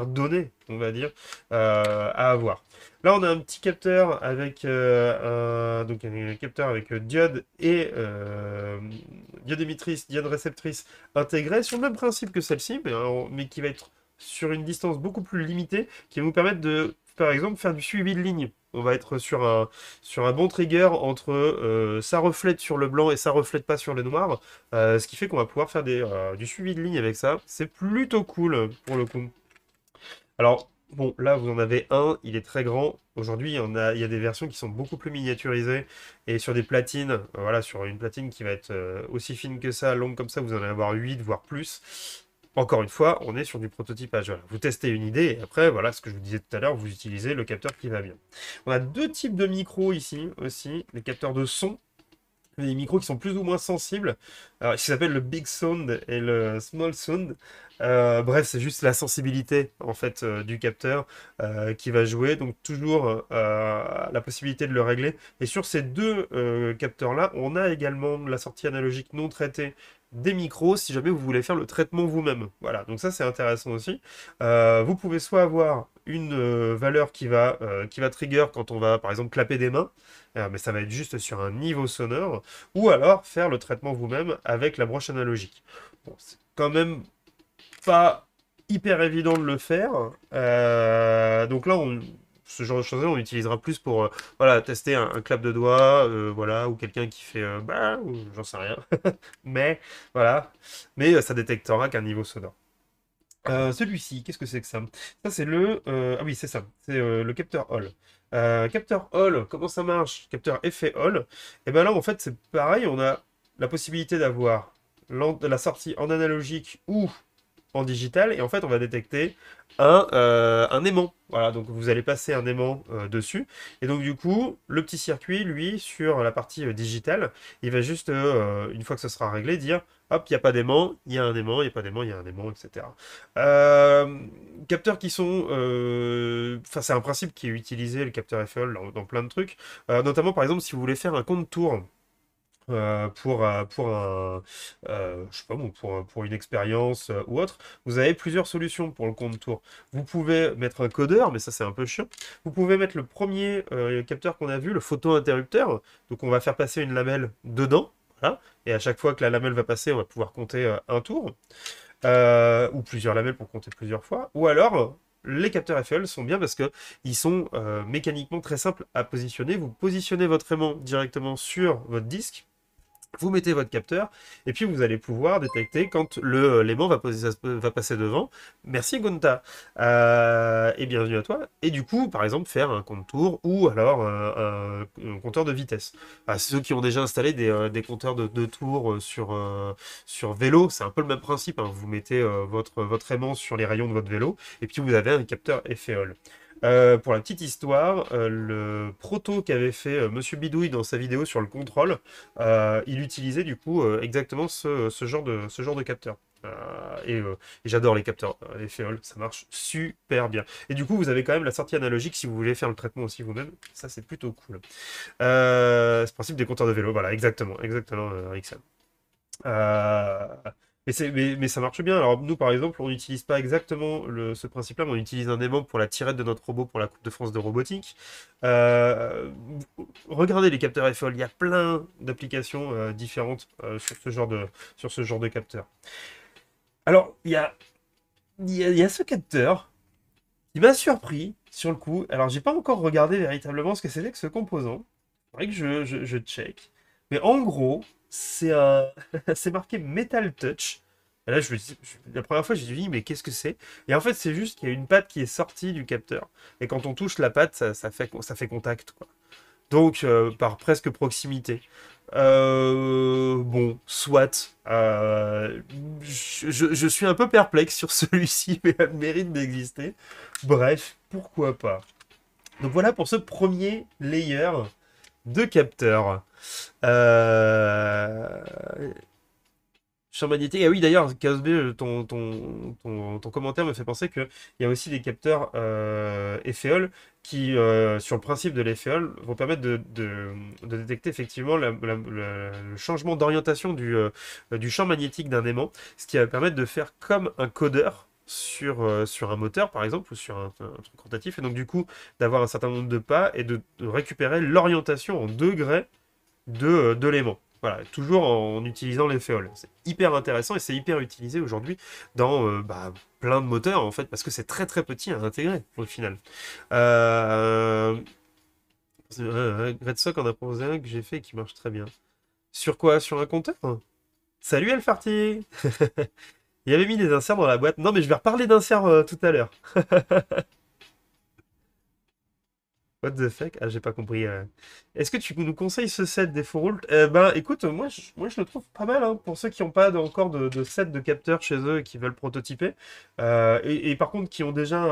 Speaker 1: donnée, on va dire, à avoir. Là, on a un petit capteur avec donc un capteur avec diode et diode émettrice, diode réceptrice intégrée sur le même principe que celle-ci, mais qui va être sur une distance beaucoup plus limitée, qui va nous permettre de, par exemple, faire du suivi de ligne. On va être sur un bon trigger entre ça reflète sur le blanc et ça reflète pas sur le noir, ce qui fait qu'on va pouvoir faire du suivi de ligne avec ça. C'est plutôt cool pour le coup. Alors, Bon, là, vous en avez un, il est très grand. Aujourd'hui, il y a des versions qui sont beaucoup plus miniaturisées et sur des platines, voilà, sur une platine qui va être aussi fine que ça, longue comme ça, vous en allez avoir 8, voire plus. Encore une fois, on est sur du prototypage. Voilà. Vous testez une idée et après, voilà, ce que je vous disais tout à l'heure, vous utilisez le capteur qui va bien. On a deux types de micros ici aussi, les capteurs de son, des micros qui sont plus ou moins sensibles, alors, qui s'appellent le Big Sound et le Small Sound. Bref, c'est juste la sensibilité en fait du capteur qui va jouer, donc toujours la possibilité de le régler. Et sur ces deux capteurs-là, on a également la sortie analogique non traitée des micros si jamais vous voulez faire le traitement vous-même. Voilà, donc ça c'est intéressant aussi. Vous pouvez soit avoir une valeur qui va trigger quand on va par exemple clapper des mains, mais ça va être juste sur un niveau sonore, ou alors faire le traitement vous-même avec la broche analogique. Bon, c'est quand même pas hyper évident de le faire. Donc là, ce genre de choses on utilisera plus pour voilà, tester un clap de doigts, voilà, ou quelqu'un qui fait bah, ou j'en sais rien. Mais voilà, mais ça détectera qu'un niveau sonore. Celui-ci, qu'est-ce que c'est que ça? Ça, c'est le. Ah oui, c'est ça. C'est le capteur Hall. Capteur Hall, comment ça marche? Capteur effet Hall. Et bien là, en fait, c'est pareil. On a la possibilité d'avoir la sortie en analogique ou en digital et en fait on va détecter un aimant. Voilà, donc vous allez passer un aimant dessus et donc du coup le petit circuit lui sur la partie digitale il va juste une fois que ce sera réglé dire hop il n'y a pas d'aimant, il y a un aimant, il n'y a pas d'aimant, il y a un aimant, etc. Euh, Capteurs qui sont enfin c'est un principe qui est utilisé le capteur FEOL dans plein de trucs. Notamment par exemple si vous voulez faire un compte tour pour un, je sais pas bon, pour une expérience ou autre, vous avez plusieurs solutions pour le compte tour. Vous pouvez mettre un codeur, mais ça c'est un peu chiant. Vous pouvez mettre le premier capteur qu'on a vu, le photo-interrupteur. Donc on va faire passer une lamelle dedans. Voilà. Et à chaque fois que la lamelle va passer, on va pouvoir compter un tour. Ou plusieurs lamelles pour compter plusieurs fois. Ou alors, les capteurs FEL sont bien parce que ils sont mécaniquement très simples à positionner. Vous positionnez votre aimant directement sur votre disque. Vous mettez votre capteur et puis vous allez pouvoir détecter quand l'aimant va passer devant. Merci Gonta. Et bienvenue à toi. Et du coup, par exemple, faire un compte tour ou alors un compteur de vitesse. Ceux qui ont déjà installé des compteurs de tours sur vélo, c'est un peu le même principe, hein. Vous mettez votre aimant sur les rayons de votre vélo et puis vous avez un capteur effet Hall. Pour la petite histoire, le proto qu'avait fait Monsieur Bidouille dans sa vidéo sur le contrôle, il utilisait du coup exactement ce genre de capteur. Et j'adore les capteurs, les féoles, ça marche super bien. Et du coup, vous avez quand même la sortie analogique si vous voulez faire le traitement aussi vous-même. Ça, c'est plutôt cool. C'est le principe des compteurs de vélo, voilà, exactement, Rixel. Euh, mais ça marche bien. Alors, nous, par exemple, on n'utilise pas exactement ce principe-là, mais on utilise un aimant pour la tirette de notre robot pour la Coupe de France de robotique. Euh, Regardez les capteurs FOL, il y a plein d'applications différentes sur ce genre de capteur. Alors, il y a ce capteur qui m'a surpris sur le coup. Alors, j'ai pas encore regardé véritablement ce que c'était que ce composant. C'est vrai que je check. Mais en gros, c'est un... c'est marqué Metal Touch. Et là, la première fois, j'ai dit, mais qu'est-ce que c'est? Et en fait, c'est juste qu'il y a une patte qui est sortie du capteur. Et quand on touche la patte, ça fait contact, quoi. Donc, par presque proximité. Bon, soit. Je suis un peu perplexe sur celui-ci, mais elle mérite d'exister. Bref, pourquoi pas. Donc voilà pour ce premier layer de capteurs. Euh, Champ magnétique. Ah oui, d'ailleurs, Chaos B, ton commentaire me fait penser qu'il y a aussi des capteurs Ephéol qui, sur le principe de l'Ephéol, vont permettre de détecter effectivement le changement d'orientation du champ magnétique d'un aimant, ce qui va permettre de faire comme un codeur sur un moteur, par exemple, ou sur un truc rotatif, et donc du coup, d'avoir un certain nombre de pas et de récupérer l'orientation en degrés de l'aimant. Voilà, toujours en utilisant les féoles. C'est hyper intéressant et c'est hyper utilisé aujourd'hui dans plein de moteurs en fait parce que c'est très très petit à intégrer au final. Euh... Gretsock en a proposé un que j'ai fait et qui marche très bien. Sur quoi? Sur un compteur? Salut Elfarty. Il avait mis des inserts dans la boîte. Non mais je vais reparler d'inserts tout à l'heure. What the fuck? Ah, j'ai pas compris. Est-ce que tu nous conseilles ce set des Four écoute, moi, je le trouve pas mal, hein, pour ceux qui n'ont pas encore de set de capteurs chez eux et qui veulent prototyper. Et par contre, qui ont déjà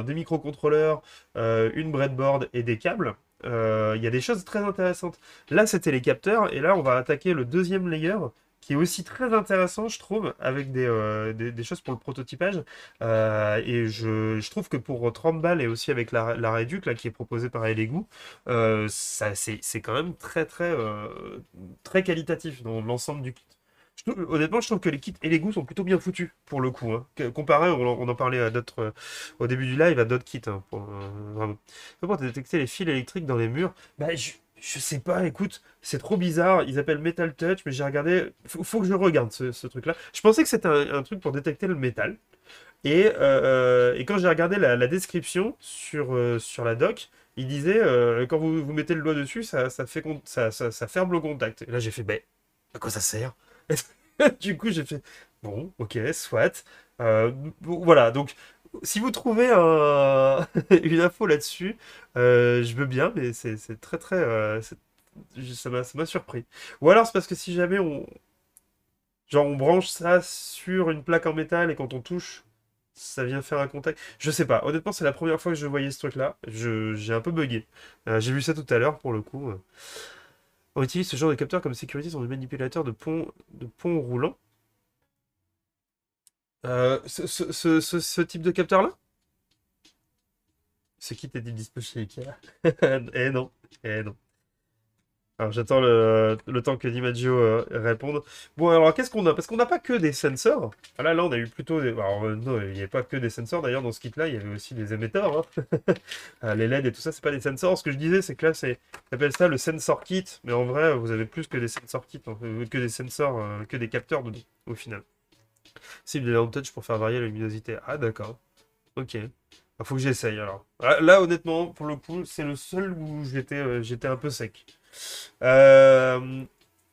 Speaker 1: des microcontrôleurs, une breadboard et des câbles. Il y a des choses très intéressantes. Là, c'était les capteurs, et là, on va attaquer le deuxième layer, qui est aussi très intéressant, je trouve, avec des choses pour le prototypage. Et je trouve que pour 30 balles et aussi avec la réduc là, qui est proposée par Elegoo, c'est quand même très qualitatif dans l'ensemble du kit. Honnêtement, je trouve que les kits Elegoo sont plutôt bien foutus pour le coup, hein. Comparé, on en parlait à d'autres, au début du live, à d'autres kits, hein, vraiment. Pour détecter les fils électriques dans les murs, bah, je sais pas, écoute, c'est trop bizarre. Ils appellent Metal Touch, mais j'ai regardé. Faut que je regarde ce truc-là. Je pensais que c'était un truc pour détecter le métal. Et quand j'ai regardé la description sur la doc, il disait quand vous mettez le doigt dessus, ça ferme le contact. Et là, j'ai fait, ben, à quoi ça sert? Du coup, j'ai fait, bon, ok, soit. Euh, voilà, donc, si vous trouvez une info là-dessus, je veux bien, mais c'est très. Ça m'a surpris. Ou alors, c'est parce que si jamais genre, on branche ça sur une plaque en métal et quand on touche, ça vient faire un contact. Je sais pas. Honnêtement, c'est la première fois que je voyais ce truc-là. J'ai un peu bugué. J'ai vu ça tout à l'heure pour le coup. On utilise ce genre de capteurs comme sécurité sur des manipulateurs de pont roulant. Ce type de capteur-là? Ce kit est dispo chez Ikea. Eh non. Eh non. Alors j'attends le temps que DiMaggio réponde. Bon alors qu'est-ce qu'on a? Parce qu'on n'a pas que des sensors. Ah là on a eu plutôt des... Alors non, il n'y avait pas que des sensors d'ailleurs dans ce kit-là, il y avait aussi des émetteurs, hein. Les LED et tout ça, c'est pas des sensors. Ce que je disais, c'est que là, on appelle ça le sensor kit. Mais en vrai, vous avez plus que des sensor kits, hein, que des sensors, que des capteurs dedans, au final. Cible de lamp touch pour faire varier la luminosité. Ah d'accord. Ok. Il faut que j'essaye alors. Là, honnêtement, pour le coup, c'est le seul où j'étais un peu sec. Euh,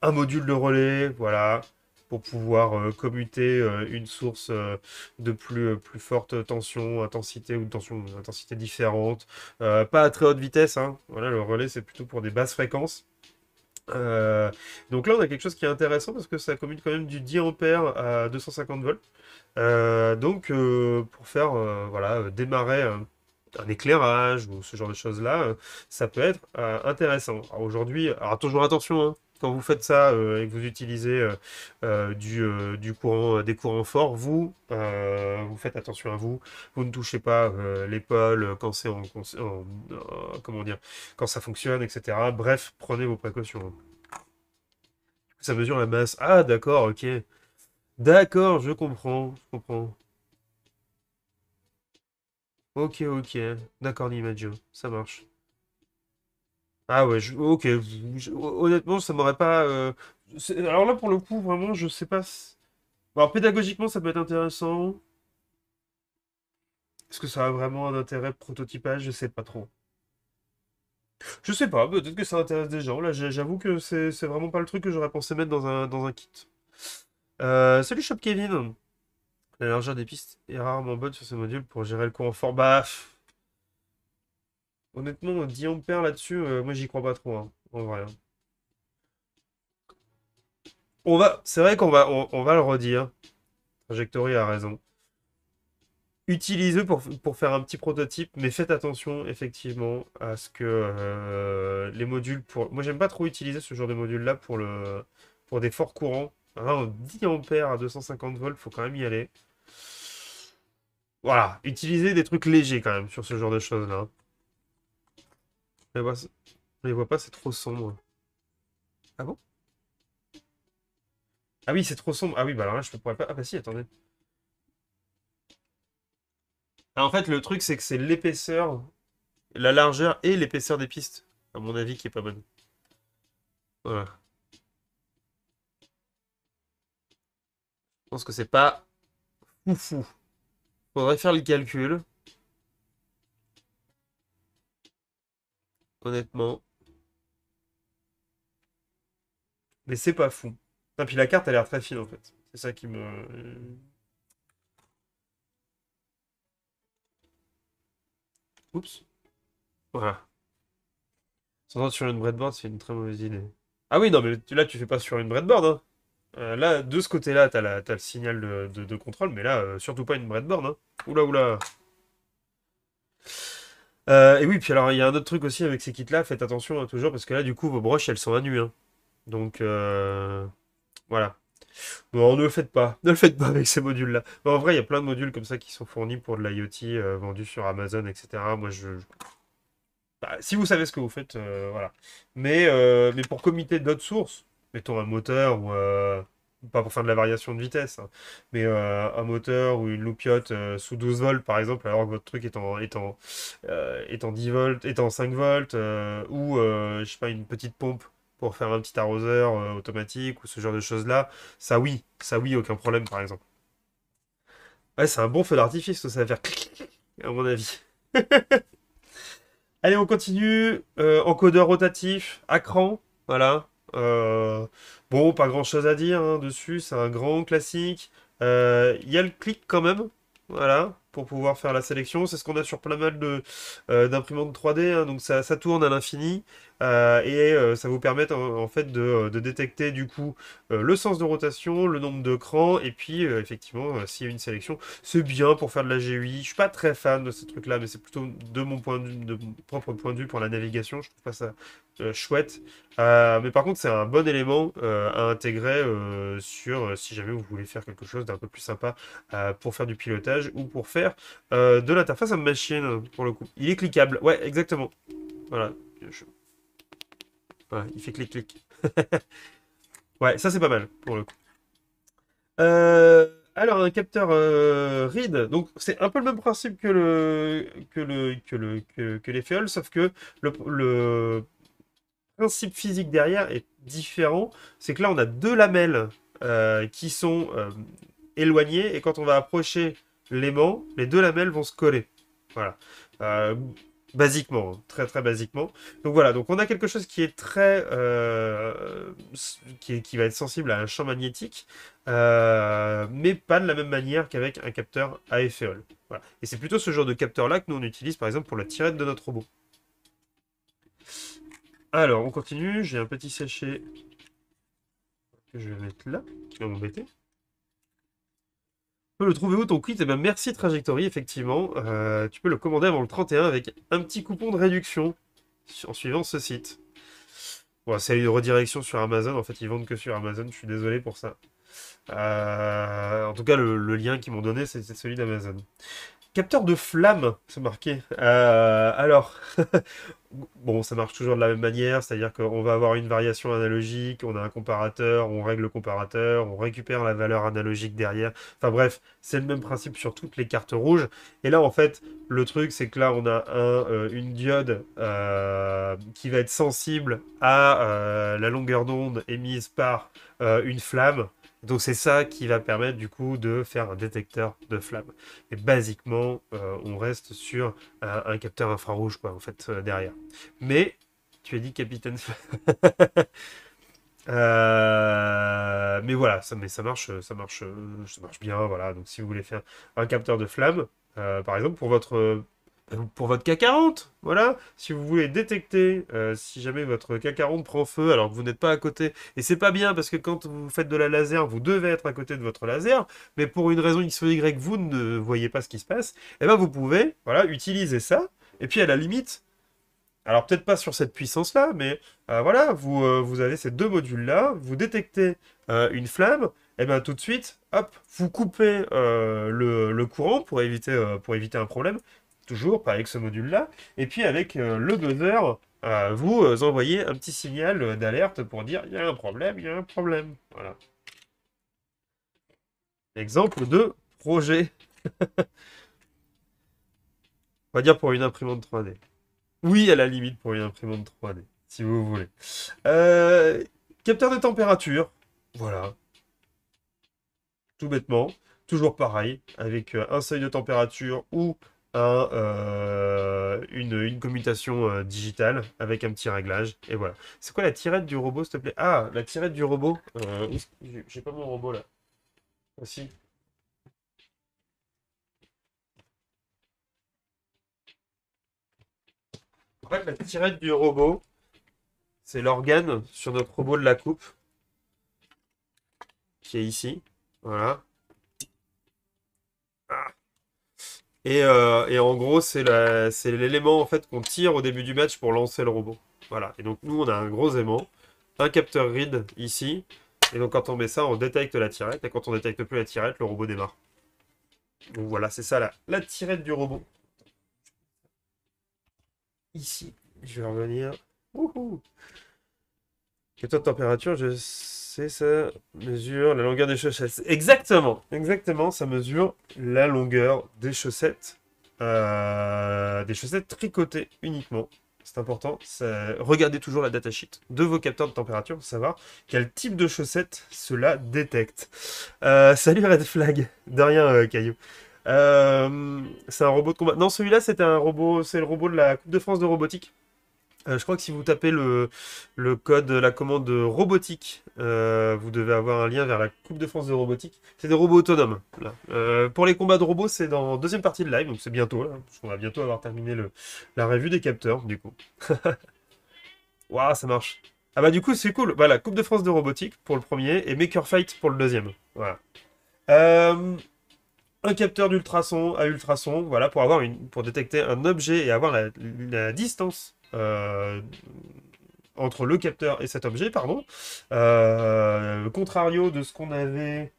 Speaker 1: un module de relais, voilà, pour pouvoir commuter une source de plus forte tension, intensité ou intensité différente. Pas à très haute vitesse, hein. Voilà, le relais, c'est plutôt pour des basses fréquences. Euh, donc là, on a quelque chose qui est intéressant parce que ça commute quand même du 10 ampères à 250 volts. Pour faire voilà, démarrer un éclairage ou ce genre de choses-là, ça peut être intéressant. Alors aujourd'hui, alors toujours attention, hein, quand vous faites ça et que vous utilisez du courant, des courants forts, vous faites attention à vous. Vous ne touchez pas l'épaule quand c'est comment dire, quand ça fonctionne, etc. Bref, prenez vos précautions. Ça mesure la masse. Ah, d'accord, ok. D'accord, je comprends. Ok, ok. D'accord, Nimadio, ça marche. Ah ouais, ok. Honnêtement, ça m'aurait pas. Alors là, pour le coup, vraiment, je sais pas. Bon, alors, pédagogiquement, ça peut être intéressant. Est-ce que ça a vraiment un intérêt prototypage? Je sais pas trop. Je sais pas, peut-être que ça intéresse des gens. Là, j'avoue que c'est vraiment pas le truc que j'aurais pensé mettre dans un kit. Salut Shop Kevin. La largeur des pistes est rarement bonne sur ce module pour gérer le courant fort. Bah, honnêtement, 10 ampères là-dessus, moi j'y crois pas trop, hein, en vrai, hein. C'est vrai qu'on va le redire. Trajectory a raison. Utilisez pour faire un petit prototype, mais faites attention effectivement à ce que les modules pour. Moi, j'aime pas trop utiliser ce genre de module-là pour des forts courants. Hein, 10 ampères à 250 volts, faut quand même y aller. Voilà, utilisez des trucs légers quand même sur ce genre de choses-là. On les voit pas, c'est trop sombre. Ah bon? Ah oui, c'est trop sombre. Ah oui, bah alors là, je ne pourrais pas. Ah bah si, attendez. Ah, en fait, le truc, c'est que c'est l'épaisseur, la largeur et l'épaisseur des pistes, à mon avis, qui est pas bonne. Voilà. Je pense que c'est pas foufou. Faudrait faire le calcul, honnêtement. Mais c'est pas fou. Et puis la carte a l'air très fine, en fait. C'est ça qui me... Oups. Voilà. S'entendre sur une breadboard, c'est une très mauvaise idée. Ah oui, non, mais là, tu fais pas sur une breadboard, hein. Là, de ce côté-là, t'as le signal de contrôle, mais là, surtout pas une breadboard, hein. Oula, oula. Et oui, puis alors, il y a un autre truc aussi avec ces kits-là, faites attention, hein, toujours, parce que là, du coup, vos broches, elles sont à nu, hein. Donc, voilà. Bon, ne le faites pas. Ne le faites pas avec ces modules-là. Bon, en vrai, il y a plein de modules comme ça qui sont fournis pour de l'IoT, vendus sur Amazon, etc. Moi, bah, si vous savez ce que vous faites, voilà. Mais pour comiter d'autres sources, mettons un moteur ou pas pour faire de la variation de vitesse, hein, mais un moteur ou une loupiote sous 12 volts par exemple, alors que votre truc est en 10 volts, est en 5 volts, ou je sais pas, une petite pompe pour faire un petit arroseur automatique ou ce genre de choses-là, ça oui, aucun problème par exemple. Ouais, c'est un bon feu d'artifice, ça va faire clic, à mon avis. Allez, on continue. Encodeur rotatif, à cran, voilà. Euh, bon, pas grand-chose à dire hein, dessus, c'est un grand classique. Il y a le clic quand même, voilà, pour pouvoir faire la sélection. C'est ce qu'on a sur pas mal d'imprimantes 3D, hein, donc ça tourne à l'infini. Et ça vous permet en fait de détecter du coup le sens de rotation, le nombre de crans, et puis effectivement, s'il y a une sélection, c'est bien pour faire de la GUI. Je suis pas très fan de ces trucs-là, mais c'est plutôt de mon point de vue, de mon propre point de vue pour la navigation. Je trouve pas ça chouette. Mais par contre, c'est un bon élément à intégrer sur si jamais vous voulez faire quelque chose d'un peu plus sympa pour faire du pilotage ou pour faire de l'interface à machine pour le coup. Il est cliquable. Ouais, exactement. Voilà. Je- ouais, il fait clic-clic. Ouais, ça c'est pas mal pour le coup. Alors, un capteur read, donc c'est un peu le même principe que les féoles, sauf que le principe physique derrière est différent. C'est que là, on a deux lamelles qui sont éloignées, et quand on va approcher l'aimant, les deux lamelles vont se coller. Voilà. Euh, Basiquement, hein, très très basiquement. Donc voilà, donc on a quelque chose qui est très, qui va être sensible à un champ magnétique, mais pas de la même manière qu'avec un capteur à effet Hall. Voilà. Et c'est plutôt ce genre de capteur-là que nous on utilise par exemple pour la tirette de notre robot. Alors, on continue. J'ai un petit sachet que je vais mettre là, qui va m'embêter. Tu peux le trouver où ton kit? Eh bien, merci Trajectory, effectivement. Tu peux le commander avant le 31 avec un petit coupon de réduction en suivant ce site. Bon, c'est une redirection sur Amazon. En fait, ils vendent que sur Amazon. Je suis désolé pour ça. En tout cas, le lien qu'ils m'ont donné, c'est celui d'Amazon. Capteur de flamme, c'est marqué. Alors, bon, ça marche toujours de la même manière, c'est-à-dire qu'on va avoir une variation analogique, on a un comparateur, on règle le comparateur, on récupère la valeur analogique derrière. Enfin bref, c'est le même principe sur toutes les cartes rouges. Et là, en fait, le truc, c'est que là, on a une diode qui va être sensible à la longueur d'onde émise par une flamme. Donc c'est ça qui va permettre du coup de faire un détecteur de flamme. Et basiquement, on reste sur un capteur infrarouge, quoi, en fait, derrière. Mais, tu as dit capitaine. Mais voilà, ça marche bien, voilà. Donc, si vous voulez faire un capteur de flamme, par exemple, pour votre K40, voilà. Si vous voulez détecter si jamais votre K40 prend feu alors que vous n'êtes pas à côté, et c'est pas bien parce que quand vous faites de la laser, vous devez être à côté de votre laser, mais pour une raison X ou Y, vous ne voyez pas ce qui se passe, et ben vous pouvez, voilà, utiliser ça, et puis à la limite, alors peut-être pas sur cette puissance-là, mais voilà, vous avez ces deux modules-là, vous détectez une flamme, et bien tout de suite, hop, vous coupez le courant pour éviter un problème, toujours pas avec ce module-là, et puis avec le buzzer, vous envoyez un petit signal d'alerte pour dire il y a un problème, il y a un problème. Voilà. Exemple de projet, on va dire pour une imprimante 3D. Oui, à la limite pour une imprimante 3D, si vous voulez. Euh, Capteur de température, voilà, tout bêtement, toujours pareil, avec un seuil de température ou une commutation digitale avec un petit réglage, et voilà. C'est quoi la tirette du robot, s'il te plaît? Ah, la tirette du robot. J'ai pas mon robot là. Ah, si. fait, la tirette du robot, c'est l'organe sur notre robot de la coupe, qui est ici. Voilà. Et en gros, c'est l'élément en fait qu'on tire au début du match pour lancer le robot. Voilà. Et donc nous, on a un gros aimant, un capteur read ici. Et donc quand on met ça, on détecte la tirette. Et quand on détecte plus la tirette, le robot démarre. Donc voilà, c'est ça la tirette du robot. Ici, je vais revenir. Wouhou. Capteur de température, je sais, ça mesure la longueur des chaussettes. Exactement, exactement, ça mesure la longueur des chaussettes. Des chaussettes tricotées uniquement. C'est important. Regardez toujours la datasheet de vos capteurs de température pour savoir quel type de chaussettes cela détecte. Salut Red Flag. De rien, Caillou. C'est un robot de combat. Non, celui-là, c'était un robot. C'est le robot de la Coupe de France de robotique. Je crois que si vous tapez le code, la commande robotique, vous devez avoir un lien vers la Coupe de France de robotique. C'est des robots autonomes. Là. Pour les combats de robots, c'est dans deuxième partie de live, donc c'est bientôt, là, parce qu'on va bientôt avoir terminé la revue des capteurs, du coup. Waouh, ça marche. Ah bah du coup, c'est cool. Voilà, Coupe de France de robotique pour le premier et Maker Fight pour le deuxième. Voilà. Euh, un capteur d'ultrason à ultrason, voilà, pour détecter un objet et avoir la distance entre le capteur et cet objet, pardon. Contrario de ce qu'on avait...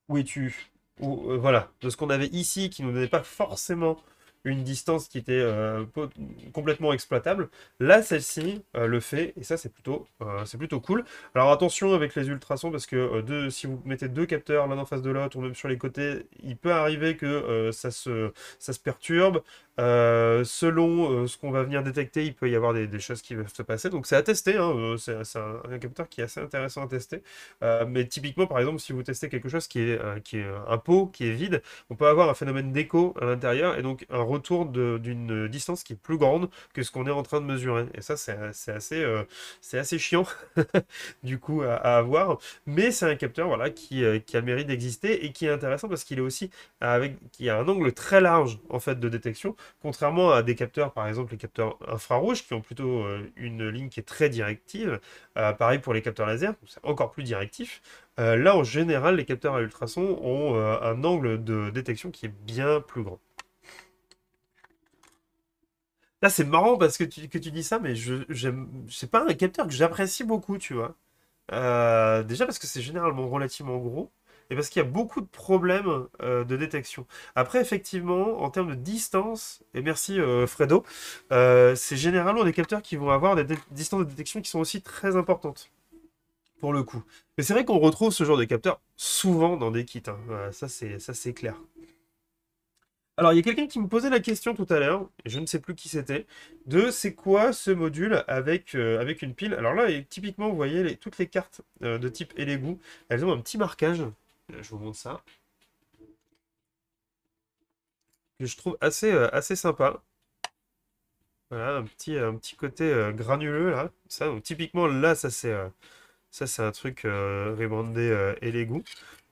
Speaker 1: Où es-tu? Voilà, de ce qu'on avait ici, qui ne nous donnait pas forcément une distance qui était complètement exploitable. Là, celle-ci le fait, et ça, c'est plutôt cool. Alors attention avec les ultrasons, parce que si vous mettez deux capteurs l'un en face de l'autre, ou même sur les côtés, il peut arriver que ça se perturbe. Selon ce qu'on va venir détecter, il peut y avoir des choses qui peuvent se passer. Donc c'est à tester, hein, c'est un capteur qui est assez intéressant à tester. Mais typiquement, par exemple, si vous testez quelque chose qui est un pot, qui est vide, on peut avoir un phénomène d'écho à l'intérieur et donc un retour d'une distance qui est plus grande que ce qu'on est en train de mesurer. Et ça, c'est assez chiant du coup à avoir. Mais c'est un capteur voilà, qui a le mérite d'exister et qui est intéressant parce qu'il est aussi qui a un angle très large en fait de détection, contrairement à des capteurs, par exemple les capteurs infrarouges qui ont plutôt une ligne qui est très directive. Pareil pour les capteurs laser, c'est encore plus directif. Là, en général, les capteurs à ultrasons ont un angle de détection qui est bien plus grand. Là, c'est marrant parce que tu dis ça, mais c'est pas un capteur que j'apprécie beaucoup, tu vois. Déjà parce que c'est généralement relativement gros et parce qu'il y a beaucoup de problèmes de détection. Après, effectivement, en termes de distance, et merci Fredo, c'est généralement des capteurs qui vont avoir des distances de détection qui sont aussi très importantes, pour le coup. Mais c'est vrai qu'on retrouve ce genre de capteurs souvent dans des kits, hein. Voilà, ça c'est clair. Alors, il y a quelqu'un qui me posait la question tout à l'heure, et je ne sais plus qui c'était, de c'est quoi ce module avec une pile. Alors là, typiquement, vous voyez toutes les cartes de type et l'égout, elles ont un petit marquage. Je vous montre ça. Que je trouve assez sympa. Voilà, un petit côté granuleux là. Ça, donc, typiquement, là, ça c'est un truc rebrandé et l'égout.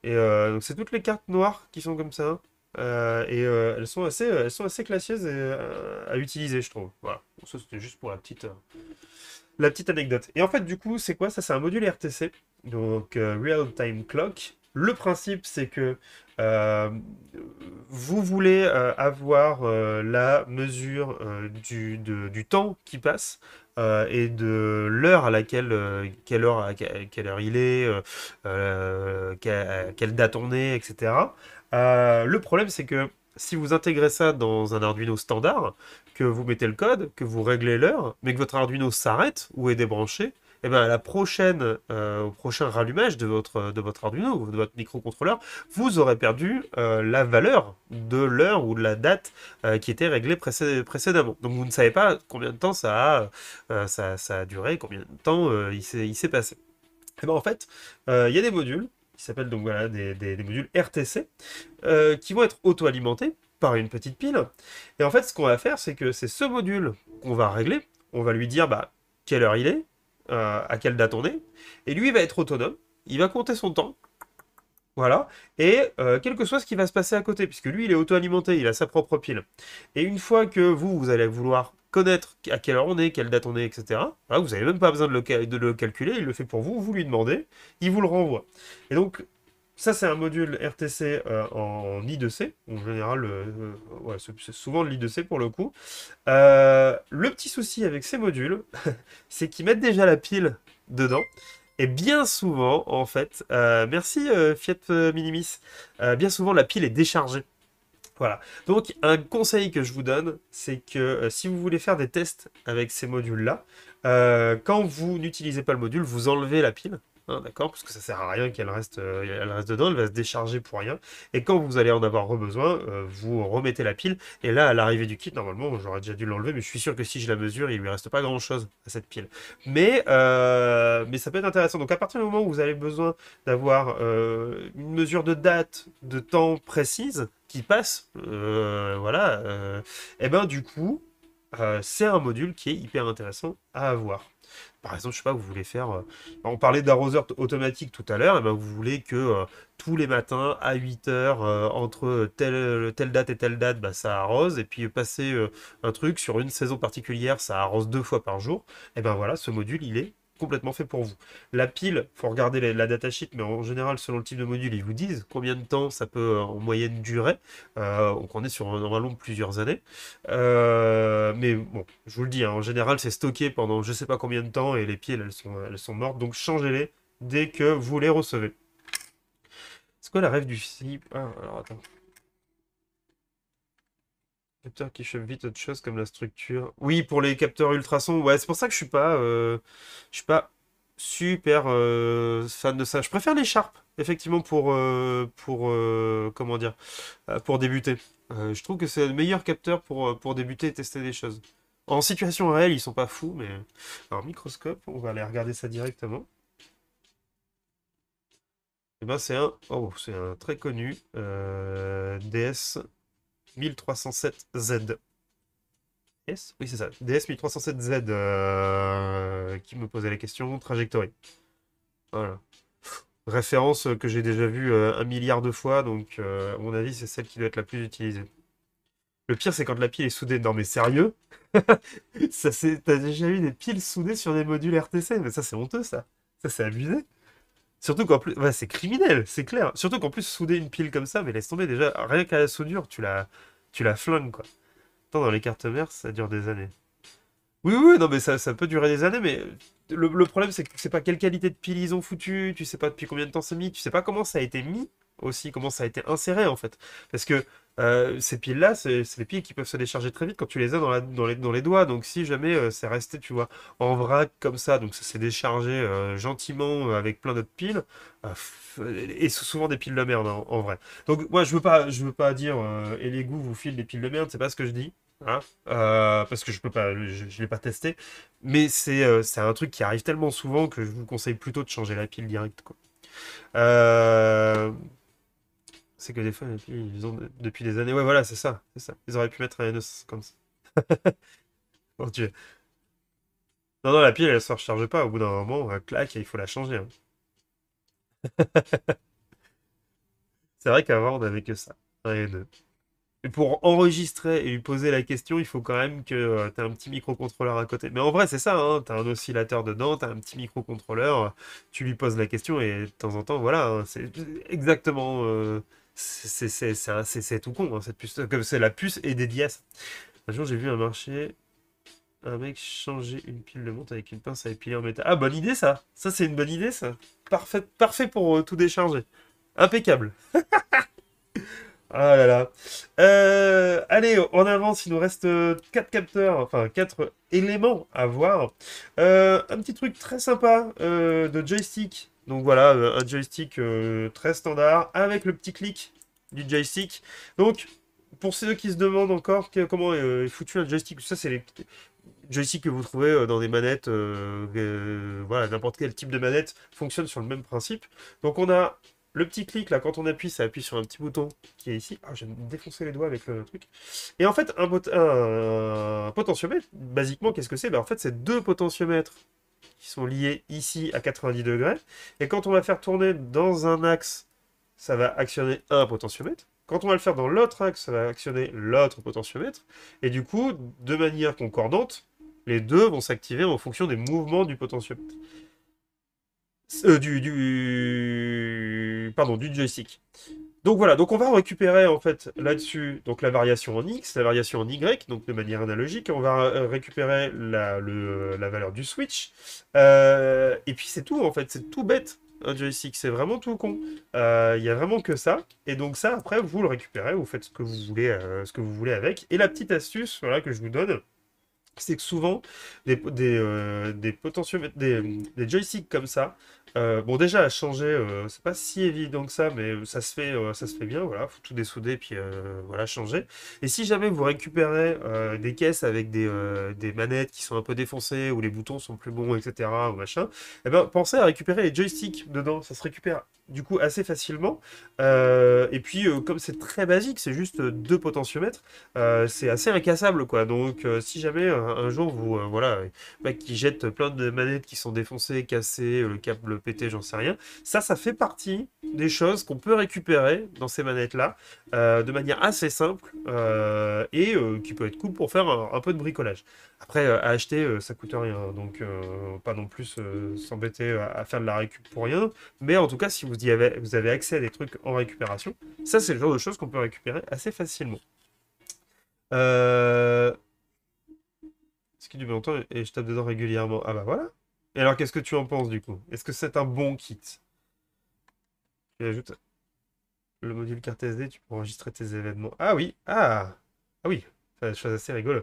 Speaker 1: Et donc, c'est toutes les cartes noires qui sont comme ça. Elles sont assez classieuses à utiliser, je trouve. Voilà. Bon, ça, c'était juste pour la petite anecdote. Et en fait, du coup, c'est quoi? Ça, c'est un module RTC, donc Real Time Clock. Le principe, c'est que euh, vous voulez avoir la mesure du temps qui passe et de l'heure à laquelle, quelle heure il est, quelle date on est, etc. Le problème, c'est que si vous intégrez ça dans un Arduino standard, que vous mettez le code, que vous réglez l'heure, mais que votre Arduino s'arrête ou est débranché, et bien à au prochain rallumage de votre Arduino ou de votre microcontrôleur, vous aurez perdu la valeur de l'heure ou de la date qui était réglée précédemment. Donc vous ne savez pas combien de temps ça a duré, combien de temps il s'est passé. Et ben en fait, il y a des modules qui s'appellent donc voilà des modules RTC qui vont être auto-alimentés par une petite pile. Et en fait, ce qu'on va faire, c'est que c'est ce module qu'on va régler. On va lui dire bah, quelle heure il est, à quelle date on est, et lui il va être autonome. Il va compter son temps. Voilà, et quel que soit ce qui va se passer à côté, puisque lui il est auto-alimenté, il a sa propre pile. Et une fois que vous allez vouloir connaître à quelle heure on est, quelle date on est, etc., voilà, vous n'avez même pas besoin de le calculer, il le fait pour vous, vous lui demandez, il vous le renvoie. Et donc, ça c'est un module RTC en I2C, en général, ouais, c'est souvent de l'I2C pour le coup. Le petit souci avec ces modules, c'est qu'ils mettent déjà la pile dedans. Et bien souvent, en fait, merci Fiat Minimis, bien souvent la pile est déchargée. Voilà. Donc, un conseil que je vous donne, c'est que si vous voulez faire des tests avec ces modules-là, quand vous n'utilisez pas le module, vous enlevez la pile. Hein, d'accord? Parce que ça sert à rien elle reste dedans, elle va se décharger pour rien. Et quand vous allez en avoir besoin, vous remettez la pile. Et là, à l'arrivée du kit, normalement, j'aurais déjà dû l'enlever, mais je suis sûr que si je la mesure, il lui reste pas grand-chose à cette pile. Mais ça peut être intéressant. Donc, à partir du moment où vous avez besoin d'avoir une mesure de date, de temps précise qui passe, voilà, et ben du coup, c'est un module qui est hyper intéressant à avoir. Par exemple, je sais pas, vous voulez faire. On parlait d'arroseur automatique tout à l'heure, et ben vous voulez que tous les matins à 8 heures, entre telle date et telle date, bah, ça arrose, et puis passer un truc sur une saison particulière, ça arrose 2 fois par jour. Et ben voilà, ce module, il est complètement fait pour vous. La pile, faut regarder la datasheet, mais en général, selon le type de module, ils vous disent combien de temps ça peut en moyenne durer. Donc on est sur un long de plusieurs années. Mais bon, je vous le dis, hein, en général, c'est stocké pendant je sais pas combien de temps et les piles, elles sont mortes. Donc changez-les dès que vous les recevez. C'est quoi la rêve du slip? Ah, alors attends. Capteur qui chope vite autre chose comme la structure. Oui, pour les capteurs ultrasons, ouais, c'est pour ça que je suis pas super fan de ça. Je préfère les Sharp, effectivement, comment dire, pour débuter. Je trouve que c'est le meilleur capteur pour débuter et tester des choses. En situation réelle, ils sont pas fous, mais... Alors, microscope, on va aller regarder ça directement. Et ben, c'est un très connu DS 1307Z. DS? Oui, c'est ça. DS 1307Z qui me posait la question. Trajectory. Voilà. Référence que j'ai déjà vue 1 milliard de fois, donc à mon avis, c'est celle qui doit être la plus utilisée. Le pire, c'est quand la pile est soudée. Non, mais sérieux? T'as déjà eu des piles soudées sur des modules RTC? Mais ça, c'est honteux, ça. Ça, c'est abusé. Surtout qu'en plus, ouais, c'est criminel, c'est clair. Surtout qu'en plus, souder une pile comme ça, mais laisse tomber déjà, rien qu'à la soudure, tu la flingues, quoi. Tant dans les cartes mères, ça dure des années. Oui, oui, oui, non, mais ça peut durer des années, mais le problème, c'est que tu sais pas quelle qualité de pile ils ont foutu, tu sais pas depuis combien de temps c'est mis, tu sais pas comment ça a été mis aussi, comment ça a été inséré en fait. Parce que ces piles-là, c'est des piles qui peuvent se décharger très vite quand tu les as dans les doigts. Donc si jamais c'est resté, tu vois, en vrac comme ça, donc ça s'est déchargé gentiment avec plein d'autres piles, et c'est souvent des piles de merde en vrai. Donc moi, je veux pas dire et les goûts vous filent des piles de merde, c'est pas ce que je dis. Hein, parce que je peux pas, je l'ai pas testé, mais c'est un truc qui arrive tellement souvent que je vous conseille plutôt de changer la pile direct, quoi. Euh, c'est que des fois, les piles, ils ont depuis des années. Ouais, voilà, c'est ça, c'est ça. Ils auraient pu mettre un NS comme ça. Mon Dieu. Non, non, la pile, elle se recharge pas. Au bout d'un moment, clac, il faut la changer. Hein. C'est vrai qu'avant, on avait que ça. Un N2. Et pour enregistrer et lui poser la question, il faut quand même que tu aies un petit microcontrôleur à côté. Mais en vrai, c'est ça, hein, tu as un oscillateur dedans, tu as un petit microcontrôleur, tu lui poses la question et de temps en temps, voilà, hein, c'est exactement... c'est tout con, hein, cette puce. Comme c'est la puce et des dièses. Un jour, j'ai vu un marché, un mec changer une pile de montre avec une pince à épiler en métal. Ah, bonne idée, ça! Ça, c'est une bonne idée, ça. Parfait, parfait pour tout décharger. Impeccable. Ah là là. Allez, en avance, il nous reste 4 capteurs, enfin 4 éléments à voir. Un petit truc très sympa de joystick. Donc voilà, un joystick très standard avec le petit clic du joystick. Donc, pour ceux qui se demandent encore comment est foutu un joystick, ça c'est les joysticks que vous trouvez dans des manettes, voilà, n'importe quel type de manette fonctionne sur le même principe. Donc on a le petit clic, là, quand on appuie, ça appuie sur un petit bouton qui est ici. Ah, je vais me défoncer les doigts avec le truc. Et en fait, un potentiomètre, basiquement, qu'est-ce que c'est? Ben, en fait, c'est deux potentiomètres qui sont liés ici à 90 degrés. Et quand on va faire tourner dans un axe ça va actionner un potentiomètre. Quand on va le faire dans l'autre axe, ça va actionner l'autre potentiomètre. Et du coup, de manière concordante, les deux vont s'activer en fonction des mouvements du potentiomètre. Pardon, du joystick. Donc voilà, donc on va récupérer en fait là-dessus donc la variation en X, la variation en Y, donc de manière analogique, on va récupérer la valeur du switch, et puis c'est tout en fait, c'est tout bête, un joystick, c'est vraiment tout con. Il y a vraiment que ça, et donc ça après vous le récupérez, vous faites ce que vous voulez avec, et la petite astuce voilà, que je vous donne, c'est que souvent, des potentiomètres, des joysticks comme ça, bon déjà à changer, c'est pas si évident que ça, mais ça se fait bien, voilà, faut tout dessouder puis voilà changer. Et si jamais vous récupérez des caisses avec des manettes qui sont un peu défoncées ou les boutons sont plus bons, etc. ou machin, eh ben pensez à récupérer les joysticks dedans, ça se récupère du coup assez facilement. Et puis comme c'est très basique, c'est juste deux potentiomètres. C'est assez incassable, quoi. Donc, si jamais un jour vous, voilà, mec qui jette plein de manettes qui sont défoncées, cassées, le câble pété, j'en sais rien, ça fait partie des choses qu'on peut récupérer dans ces manettes-là de manière assez simple et qui peut être cool pour faire un peu de bricolage. Après, à acheter, ça coûte rien, donc pas non plus s'embêter à faire de la récup pour rien. Mais en tout cas, si vous avez accès à des trucs en récupération, ça c'est le genre de choses qu'on peut récupérer assez facilement. Euh... Ce qui du longtemps et je tape dedans régulièrement. Ah bah voilà. Et alors qu'est-ce que tu en penses du coup? Est-ce que c'est un bon kit? Tu ajoutes le module carte SD, tu peux enregistrer tes événements. Ah oui, ah oui, c'est une chose assez rigolo.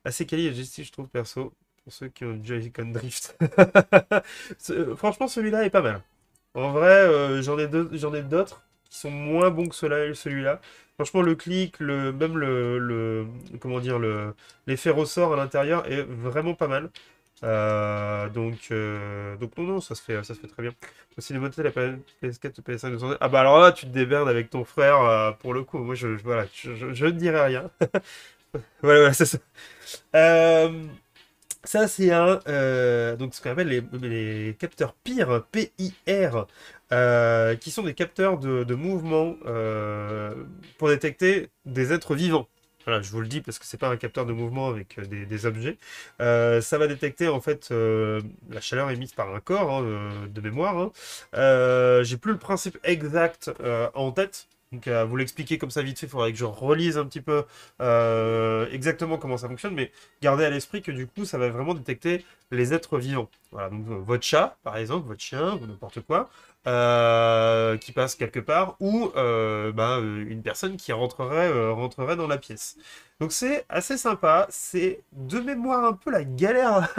Speaker 1: Assez quali et logistique, je trouve perso, pour ceux qui ont Joy-Con Drift. Franchement, celui-là est pas mal. En vrai, j'en ai d'autres qui sont moins bons que celui-là. Franchement, le clic, même comment dire, l'effet ressort à l'intérieur est vraiment pas mal. Donc non, non, ça se fait très bien. Aussi, les modèles, la PS4 ou PS5 200. Ah bah alors là, tu te démerdes avec ton frère pour le coup. Moi, voilà, je ne dirais rien. Voilà, voilà, c'est ça. Euh, Ça, c'est donc ce qu'on appelle les capteurs PIR, P-I-R, qui sont des capteurs de mouvement pour détecter des êtres vivants. Voilà, je vous le dis parce que c'est pas un capteur de mouvement avec des objets. Ça va détecter en fait la chaleur émise par un corps hein, de mémoire. Hein. J'ai plus le principe exact en tête. Donc, à vous l'expliquer comme ça vite fait, il faudrait que je relise un petit peu exactement comment ça fonctionne, mais gardez à l'esprit que du coup, ça va vraiment détecter les êtres vivants. Voilà, donc votre chat, par exemple, votre chien, ou n'importe quoi, qui passe quelque part, ou une personne qui rentrerait dans la pièce. Donc c'est assez sympa, c'est de mémoire un peu la galère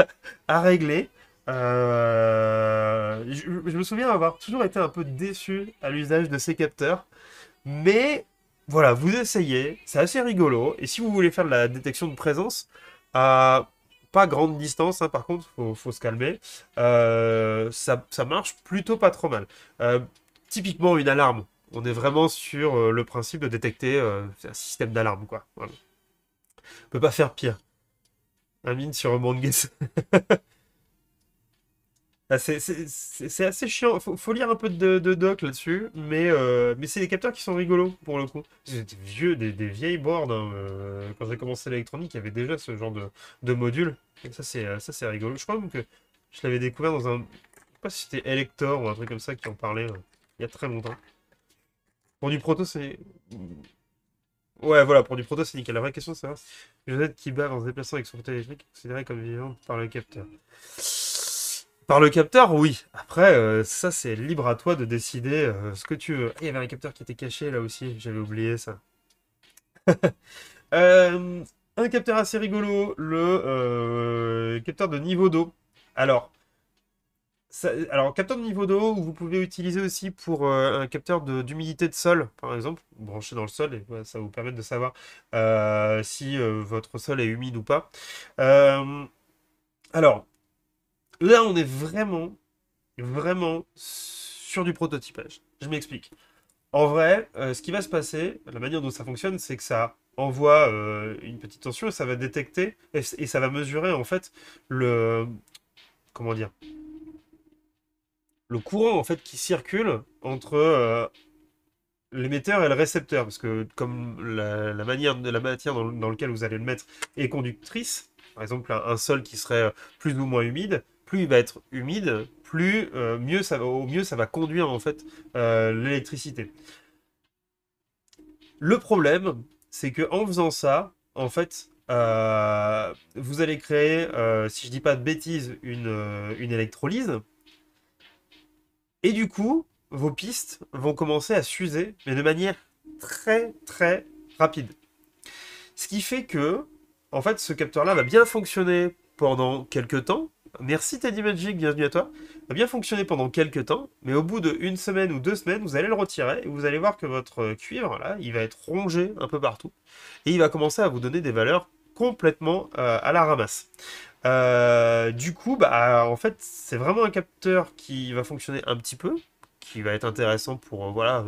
Speaker 1: à régler. Je me souviens avoir toujours été un peu déçu à l'usage de ces capteurs. Mais voilà, vous essayez, c'est assez rigolo. Et si vous voulez faire de la détection de présence, à pas grande distance, hein, par contre, faut se calmer, ça marche plutôt pas trop mal. Euh, Typiquement une alarme. On est vraiment sur le principe de détecter un système d'alarme, quoi. Voilà. On peut pas faire pire. Un mine sur Among Us. Ah, c'est assez chiant. Faut lire un peu de doc là-dessus, mais c'est des capteurs qui sont rigolos pour le coup. C'est des vieilles boards. Hein, quand j'ai commencé l'électronique, il y avait déjà ce genre de module. Et ça, c'est rigolo. Je crois même que je l'avais découvert dans un. Je sais pas si c'était Elector ou un truc comme ça qui en parlait il y a très longtemps. Pour du proto, c'est. Ouais, voilà, pour du proto, c'est nickel. La vraie question, c'est savoir si une lunette qui bave en se déplaçant avec son fauteuil électrique est considérée comme vivante par le capteur. Par le capteur, oui. Après, ça, c'est libre à toi de décider ce que tu veux. Ah, il y avait un capteur qui était caché là aussi, j'avais oublié ça. Euh, un capteur assez rigolo, le capteur de niveau d'eau. Alors, capteur de niveau d'eau, vous pouvez utiliser aussi pour un capteur d'humidité de sol, par exemple, branché dans le sol, et ouais, ça va vous permettre de savoir si votre sol est humide ou pas. Euh, alors, là, on est vraiment sur du prototypage. Je m'explique. En vrai, ce qui va se passer, la manière dont ça fonctionne, c'est que ça envoie une petite tension et ça va détecter et ça va mesurer en fait le comment dire le courant en fait qui circule entre l'émetteur et le récepteur, parce que comme la manière de la matière dans laquelle vous allez le mettre est conductrice, par exemple un sol qui serait plus ou moins humide, plus il va être humide, plus mieux ça va, au mieux ça va conduire en fait l'électricité. Le problème, c'est que en faisant ça, en fait, vous allez créer, si je dis pas de bêtises, une électrolyse. Et du coup, vos pistes vont commencer à s'user, mais de manière très très rapide. Ce qui fait que, en fait, ce capteur-là va bien fonctionner pendant quelques temps. Merci Teddy Magic, bienvenue à toi. Va bien fonctionner pendant quelques temps, mais au bout d'une semaine ou 2 semaines, vous allez le retirer et vous allez voir que votre cuivre, là, il va être rongé un peu partout. Et il va commencer à vous donner des valeurs complètement à la ramasse. Du coup, bah, en fait, c'est vraiment un capteur qui va fonctionner un petit peu, qui va être intéressant pour voilà,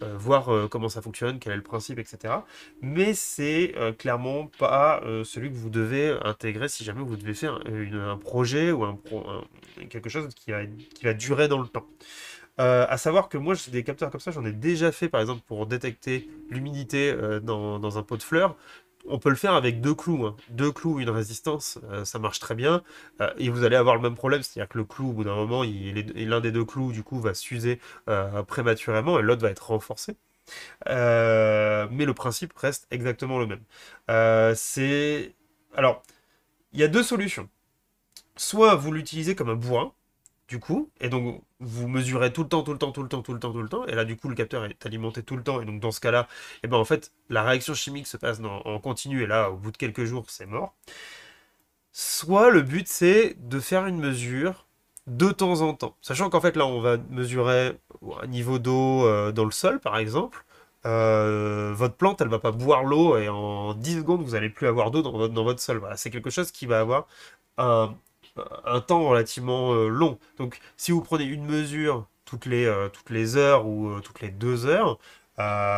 Speaker 1: voir comment ça fonctionne, quel est le principe, etc. Mais c'est clairement pas celui que vous devez intégrer si jamais vous devez faire un projet ou quelque chose qui va durer dans le temps. À savoir que moi, j'ai des capteurs comme ça, j'en ai déjà fait par exemple pour détecter l'humidité dans un pot de fleurs. On peut le faire avec deux clous, hein. Deux clous, une résistance, ça marche très bien. Et vous allez avoir le même problème, c'est-à-dire que le clou, au bout d'un moment, l'un des deux clous, du coup, va s'user prématurément et l'autre va être renforcé. Mais le principe reste exactement le même. C'est... Alors, il y a deux solutions. Soit vous l'utilisez comme un bourrin, du coup, et donc vous mesurez tout le temps, tout le temps, tout le temps, tout le temps, tout le temps, et là du coup le capteur est alimenté tout le temps, et donc dans ce cas-là, et ben en fait la réaction chimique se passe en continu, et là au bout de quelques jours c'est mort. Soit le but c'est de faire une mesure de temps en temps, sachant qu'en fait là on va mesurer un niveau d'eau dans le sol par exemple. Votre plante elle va pas boire l'eau et en 10 secondes vous allez plus avoir d'eau dans votre sol. Voilà, c'est quelque chose qui va avoir un, un temps relativement long. Donc, si vous prenez une mesure toutes les heures ou toutes les 2 heures,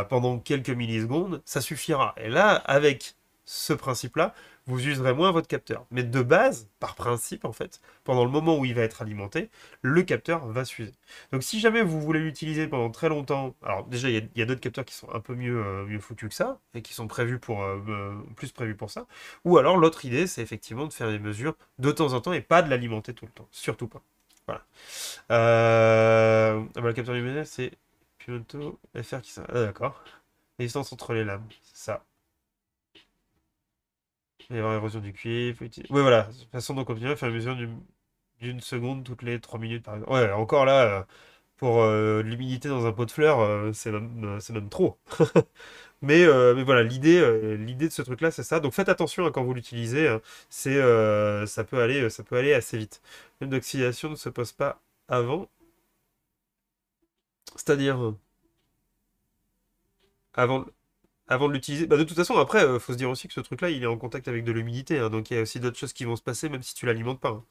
Speaker 1: pendant quelques millisecondes, ça suffira. Et là, avec ce principe-là, vous userez moins votre capteur. Mais de base, par principe, en fait, pendant le moment où il va être alimenté, le capteur va s'user. Donc, si jamais vous voulez l'utiliser pendant très longtemps, alors déjà, il y a d'autres capteurs qui sont un peu mieux foutus que ça, et qui sont prévus plus prévus pour ça. Ou alors, l'autre idée, c'est effectivement de faire des mesures de temps en temps et pas de l'alimenter tout le temps. Surtout pas. Voilà. Ah bah, le capteur lumineux, c'est Piloto FR qui s'arrête. Ah, d'accord. Résistance entre les lames, c'est ça. Il va y avoir érosion du cuivre. Oui, voilà. De toute façon, donc, on continue à faire une mesure d'une seconde toutes les 3 minutes, par exemple. Ouais, encore là, pour l'humidité dans un pot de fleurs, c'est même trop. Mais voilà, l'idée de ce truc-là, c'est ça. Donc faites attention hein, quand vous l'utilisez. Hein. Ça peut aller assez vite. Même d'oxydation ne se pose pas avant. C'est-à-dire avant, avant de l'utiliser. Bah, de toute façon, après, faut se dire aussi que ce truc-là, il est en contact avec de l'humidité. Hein. Donc il y a aussi d'autres choses qui vont se passer, même si tu l'alimentes pas. Hein.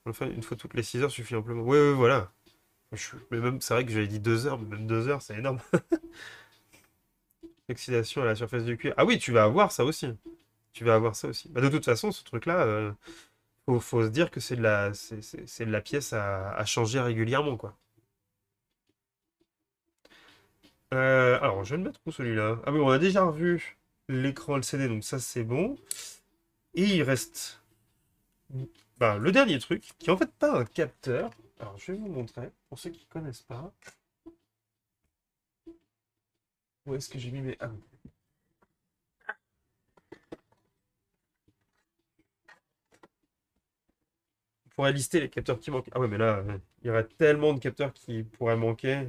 Speaker 1: Enfin, une fois toutes les 6 heures suffit amplement. Oui, oui, voilà. Mais même, c'est vrai que j'avais dit 2 heures, mais même 2 heures, c'est énorme. Oxydation à la surface du cuir. Ah oui, tu vas avoir ça aussi. Tu vas avoir ça aussi. Bah, de toute façon, ce truc-là, faut se dire que c'est de la pièce à changer régulièrement, quoi. Alors, je vais le mettre où celui-là? Ah oui, on a déjà revu l'écran LCD, donc ça c'est bon. Et il reste bah, le dernier truc, qui est en fait pas un capteur. Alors, je vais vous montrer, pour ceux qui connaissent pas. Où est-ce que j'ai mis mes... Ah, oui. On pourrait lister les capteurs qui manquent. Ah ouais, mais là, il y aurait tellement de capteurs qui pourraient manquer.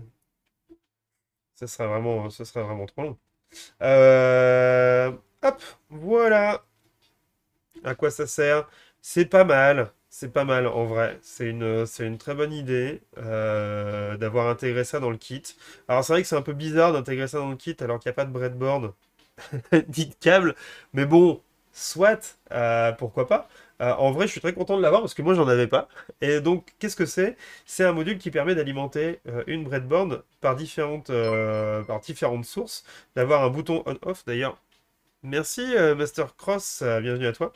Speaker 1: Ça serait vraiment trop long. Euh, Hop, voilà. À quoi ça sert? C'est pas mal. C'est pas mal en vrai. C'est une très bonne idée d'avoir intégré ça dans le kit. Alors c'est vrai que c'est un peu bizarre d'intégrer ça dans le kit alors qu'il n'y a pas de breadboard ni de câble. Mais bon, soit, pourquoi pas. En vrai, je suis très content de l'avoir parce que moi j'en avais pas. Et donc, qu'est-ce que c'est? C'est un module qui permet d'alimenter une breadboard par différentes sources, d'avoir un bouton on-off. D'ailleurs, merci Master Cross, bienvenue à toi.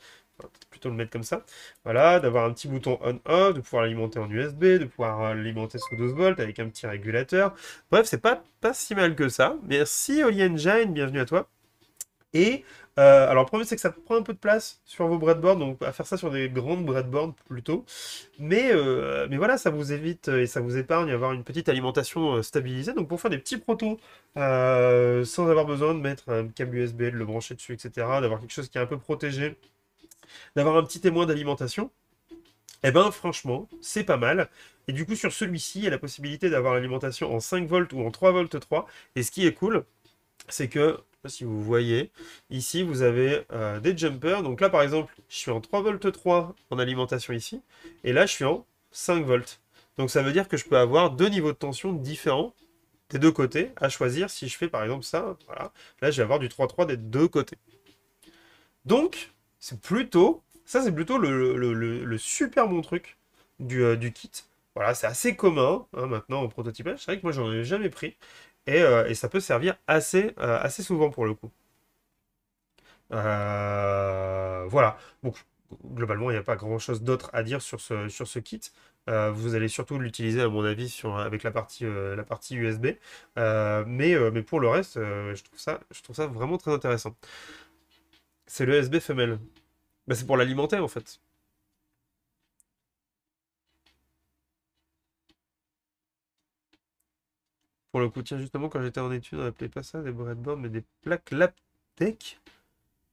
Speaker 1: plutôt le mettre comme ça. Voilà, d'avoir un petit bouton on-off, de pouvoir l'alimenter en USB, de pouvoir l'alimenter sous 12 volts avec un petit régulateur. Bref, c'est pas si mal que ça. Merci Oli Engine, bienvenue à toi. Et alors le problème c'est que ça prend un peu de place sur vos breadboards, donc à faire ça sur des grandes breadboards plutôt. Mais voilà, ça vous évite et ça vous épargne d'avoir une petite alimentation stabilisée. Donc pour faire des petits protos sans avoir besoin de mettre un câble USB, de le brancher dessus, etc., d'avoir quelque chose qui est un peu protégé, d'avoir un petit témoin d'alimentation, eh ben franchement, c'est pas mal. Et du coup sur celui-ci, il y a la possibilité d'avoir l'alimentation en 5 volts ou en 3 volts 3. Et ce qui est cool, c'est que, je sais pas si vous voyez, ici vous avez des jumpers. Donc là par exemple, je suis en 3 volts 3 en alimentation ici, et là je suis en 5 volts. Donc ça veut dire que je peux avoir deux niveaux de tension différents des deux côtés à choisir. Si je fais par exemple ça, voilà, là je vais avoir du 3,3 des deux côtés. Donc ça c'est plutôt le super bon truc du kit. Voilà, c'est assez commun maintenant au prototypage. C'est vrai que moi j'en ai jamais pris. Et ça peut servir assez souvent pour le coup. Voilà. Donc, globalement, il n'y a pas grand-chose d'autre à dire sur ce kit. Vous allez surtout l'utiliser, à mon avis, avec la partie USB. Mais pour le reste, je trouve ça vraiment très intéressant. C'est le USB femelle. Bah, c'est pour l'alimenter, en fait. Pour le coup, tiens, justement, quand j'étais en études, on appelait pas ça des breadboards, mais des plaques Laptec.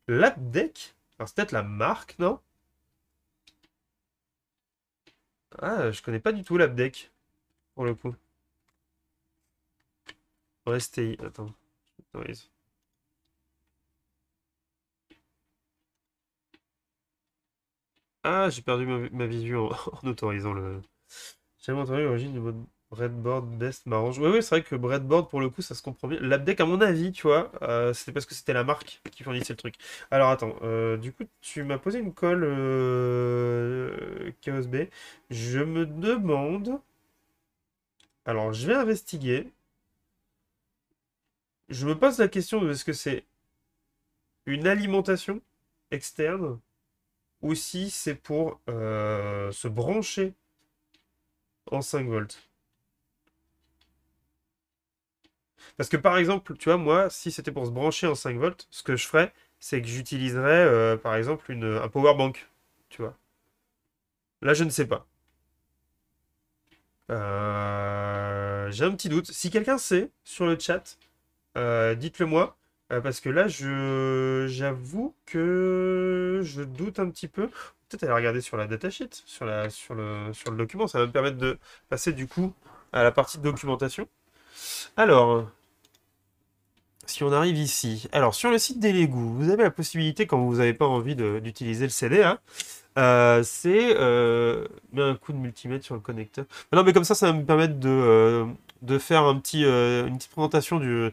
Speaker 1: Laptec? Alors, c'est peut-être la marque, non? Ah, je connais pas du tout l'Abdeck, pour le coup. En STI, attends. Autorise. Ah, j'ai perdu ma visu en autorisant le... J'ai jamais entendu l'origine du mot breadboard best m'arrange. Oui, oui, c'est vrai que breadboard, pour le coup, ça se comprend bien. L'Abdeck, à mon avis, tu vois, c'était parce que c'était la marque qui fournissait le truc. Alors, attends, du coup, tu m'as posé une colle Chaos B. Je me demande... Alors, je vais investiguer. Je me pose la question de est-ce que c'est une alimentation externe ou si c'est pour se brancher en 5 volts. Parce que par exemple, tu vois, moi, si c'était pour se brancher en 5 volts, ce que je ferais, c'est que j'utiliserais par exemple un power bank. Tu vois. Là, je ne sais pas. J'ai un petit doute. Si quelqu'un sait sur le chat, dites-le moi. Parce que là, j'avoue que je doute un petit peu. Peut-être aller regarder sur la datasheet, sur le document. Ça va me permettre de passer du coup à la partie de documentation. Alors, si on arrive ici. Alors, sur le site des Lego, vous avez la possibilité, quand vous n'avez pas envie d'utiliser le CD, hein, mets un coup de multimètre sur le connecteur. Non, mais comme ça va me permettre de faire une petite présentation du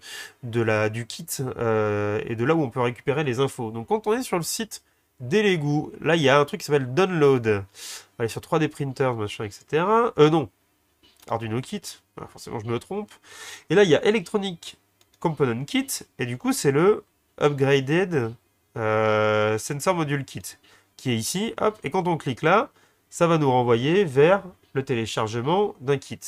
Speaker 1: kit et de là où on peut récupérer les infos. Donc, quand on est sur le site des Lego, là, il y a un truc qui s'appelle Download. On va aller sur 3D Printers, machin, etc. Non, Arduino Kit. Voilà, forcément, je me trompe. Et là, il y a Electronic Component Kit. Et du coup, c'est le Upgraded Sensor Module Kit qui est ici, hop, et quand on clique là, ça va nous renvoyer vers le téléchargement d'un kit,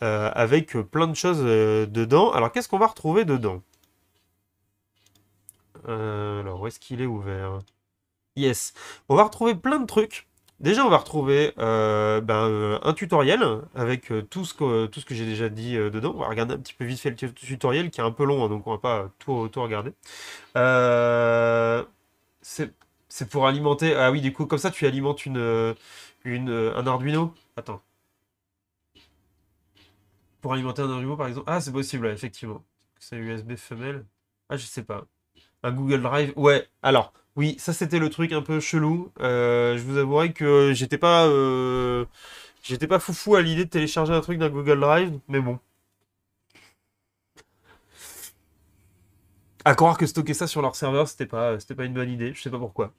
Speaker 1: avec plein de choses dedans. Alors, qu'est-ce qu'on va retrouver dedans? Alors, où est-ce qu'il est ouvert? Yes. On va retrouver plein de trucs. Déjà, on va retrouver un tutoriel avec tout ce que j'ai déjà dit dedans. On va regarder un petit peu vite fait le tutoriel qui est un peu long, hein, donc on va pas tout regarder. C'est c'est pour alimenter. Ah oui, du coup, comme ça, tu alimentes un Arduino. Attends. Pour alimenter un Arduino, par exemple. Ah, c'est possible, ouais, effectivement. C'est USB femelle. Ah, je sais pas. Un Google Drive. Ouais, alors, oui, ça c'était le truc un peu chelou. Je vous avouerai que j'étais pas foufou à l'idée de télécharger un truc d'un Google Drive, mais bon. À croire que stocker ça sur leur serveur, c'était pas une bonne idée. Je sais pas pourquoi.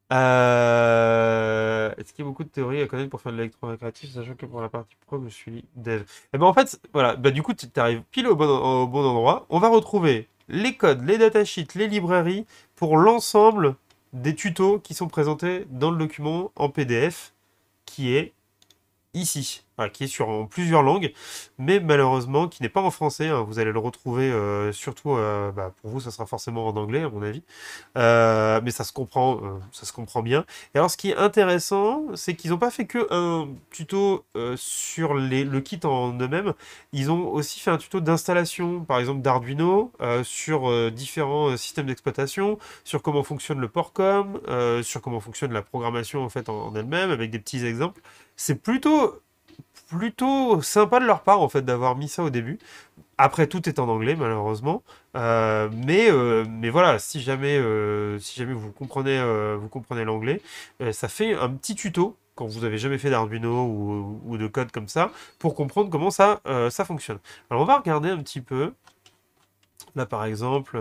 Speaker 1: Est-ce qu'il y a beaucoup de théories à connaître pour faire de l'électrorécréatif, sachant que pour la partie pro, je suis dev. Et ben en fait, voilà, bah du coup, tu arrives pile au bon endroit. On va retrouver les codes, les datasheets, les librairies pour l'ensemble des tutos qui sont présentés dans le document en PDF qui est ici, voilà, qui est sur en plusieurs langues, mais malheureusement qui n'est pas en français, hein. Vous allez le retrouver surtout, bah, pour vous, ça sera forcément en anglais à mon avis. Mais ça se comprend bien. Et alors, ce qui est intéressant, c'est qu'ils n'ont pas fait que un tuto sur le kit en eux-mêmes. Ils ont aussi fait un tuto d'installation, par exemple d'Arduino, sur différents systèmes d'exploitation, sur comment fonctionne le port com, sur comment fonctionne la programmation en fait en elle-même, avec des petits exemples. C'est plutôt sympa de leur part en fait d'avoir mis ça au début. Après, tout est en anglais, malheureusement. Mais voilà, si jamais vous comprenez l'anglais, ça fait un petit tuto quand vous avez jamais fait d'Arduino ou de code comme ça, pour comprendre comment ça fonctionne. Alors, on va regarder un petit peu. Là, par exemple,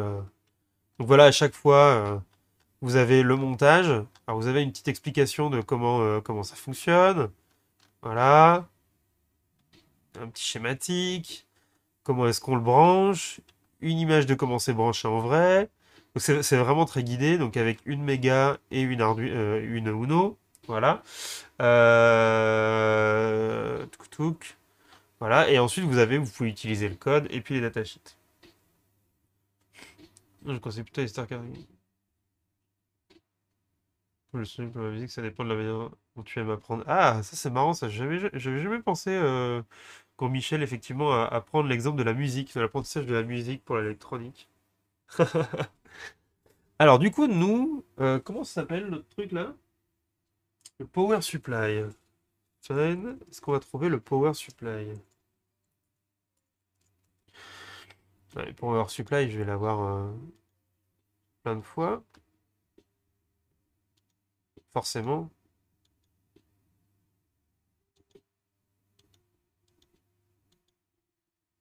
Speaker 1: donc voilà, à chaque fois, vous avez le montage. Alors, vous avez une petite explication de comment ça fonctionne. Voilà, un petit schématique. Comment est-ce qu'on le branche, une image de comment c'est branché en vrai. Donc c'est vraiment très guidé, donc avec une méga et une Uno. Voilà. Touk touk. Voilà. Et ensuite, vous pouvez utiliser le code et puis les datasheets. Je conseille plutôt les Star Carry. Le son pour la musique, ça dépend de la manière dont tu aimes apprendre. Ah, ça c'est marrant, ça. J'avais jamais pensé, quand Michel, effectivement, à prendre l'exemple de la musique, de l'apprentissage de la musique pour l'électronique. Alors, du coup, nous, comment ça s'appelle notre truc là? Le Power Supply. Fine. Est-ce qu'on va trouver le Power Supply? Ouais, le Power Supply, je vais l'avoir plein de fois, forcément.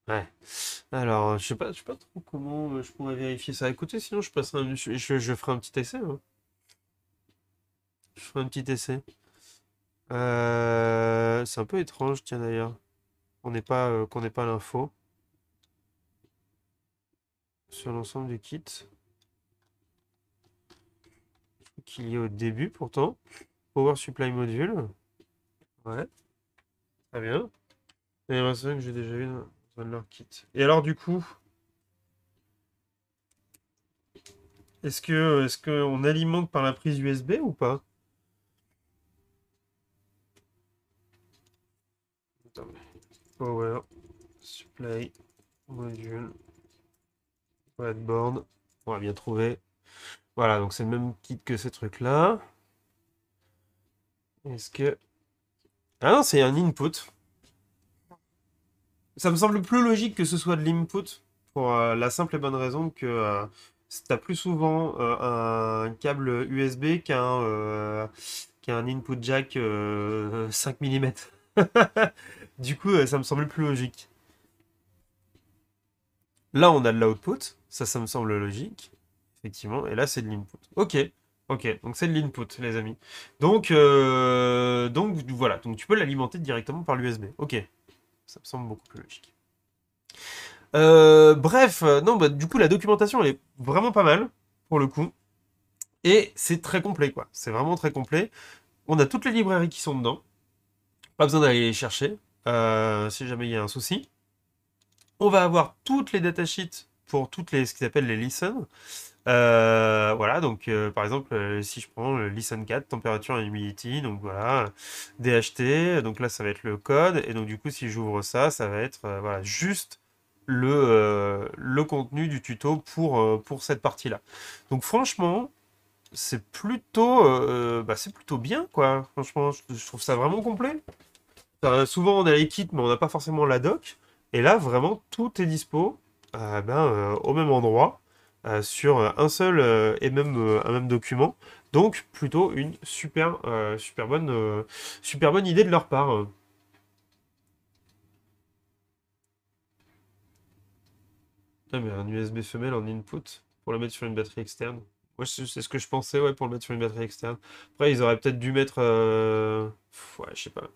Speaker 1: Ouais. Alors, je sais pas trop comment je pourrais vérifier ça. Écoutez, sinon je ferai un petit essai, hein. Je ferai un petit essai. C'est un peu étrange, tiens d'ailleurs. Qu'on n'ait pas l'info sur l'ensemble du kit. Qu'il y ait au début pourtant. Power Supply Module. Ouais, très bien. Et c'est vrai que j'ai déjà vu dans un de leurs kits. Et alors du coup, est-ce que on alimente par la prise USB ou pas? Attends, Power Supply Module. Whiteboard. On va bien trouver. Voilà, donc c'est le même kit que ces trucs-là. Est-ce que... Ah non, c'est un input. Ça me semble plus logique que ce soit de l'input pour la simple et bonne raison que t'as plus souvent un câble USB qu'un input jack 5 mm. Du coup, ça me semble plus logique. Là, on a de l'output, ça me semble logique, effectivement, et là, c'est de l'input. Ok, ok, donc c'est de l'input, les amis. Donc voilà, donc tu peux l'alimenter directement par l'USB. Ok, ça me semble beaucoup plus logique. Bref, non, bah, du coup, la documentation, elle est vraiment pas mal, pour le coup. Et c'est très complet, quoi. C'est vraiment très complet. On a toutes les librairies qui sont dedans. Pas besoin d'aller les chercher, si jamais il y a un souci. On va avoir toutes les datasheets pour ce qu'ils appellent les listens. Voilà, donc par exemple, si je prends le listen 4, température et humidity, donc voilà, DHT, donc là ça va être le code, et donc du coup si j'ouvre ça, ça va être voilà, juste le contenu du tuto pour cette partie-là. Donc franchement, c'est plutôt bien quoi, franchement, je trouve ça vraiment complet. Souvent on a les kits, mais on n'a pas forcément la doc, et là vraiment tout est dispo au même endroit sur un seul un même document. Donc plutôt une super bonne idée de leur part. Ah, mais un USB femelle en input pour le mettre sur une batterie externe. Moi, c'est ce que je pensais, ouais, pour le mettre sur une batterie externe. Après, ils auraient peut-être dû mettre, ouais, je sais pas,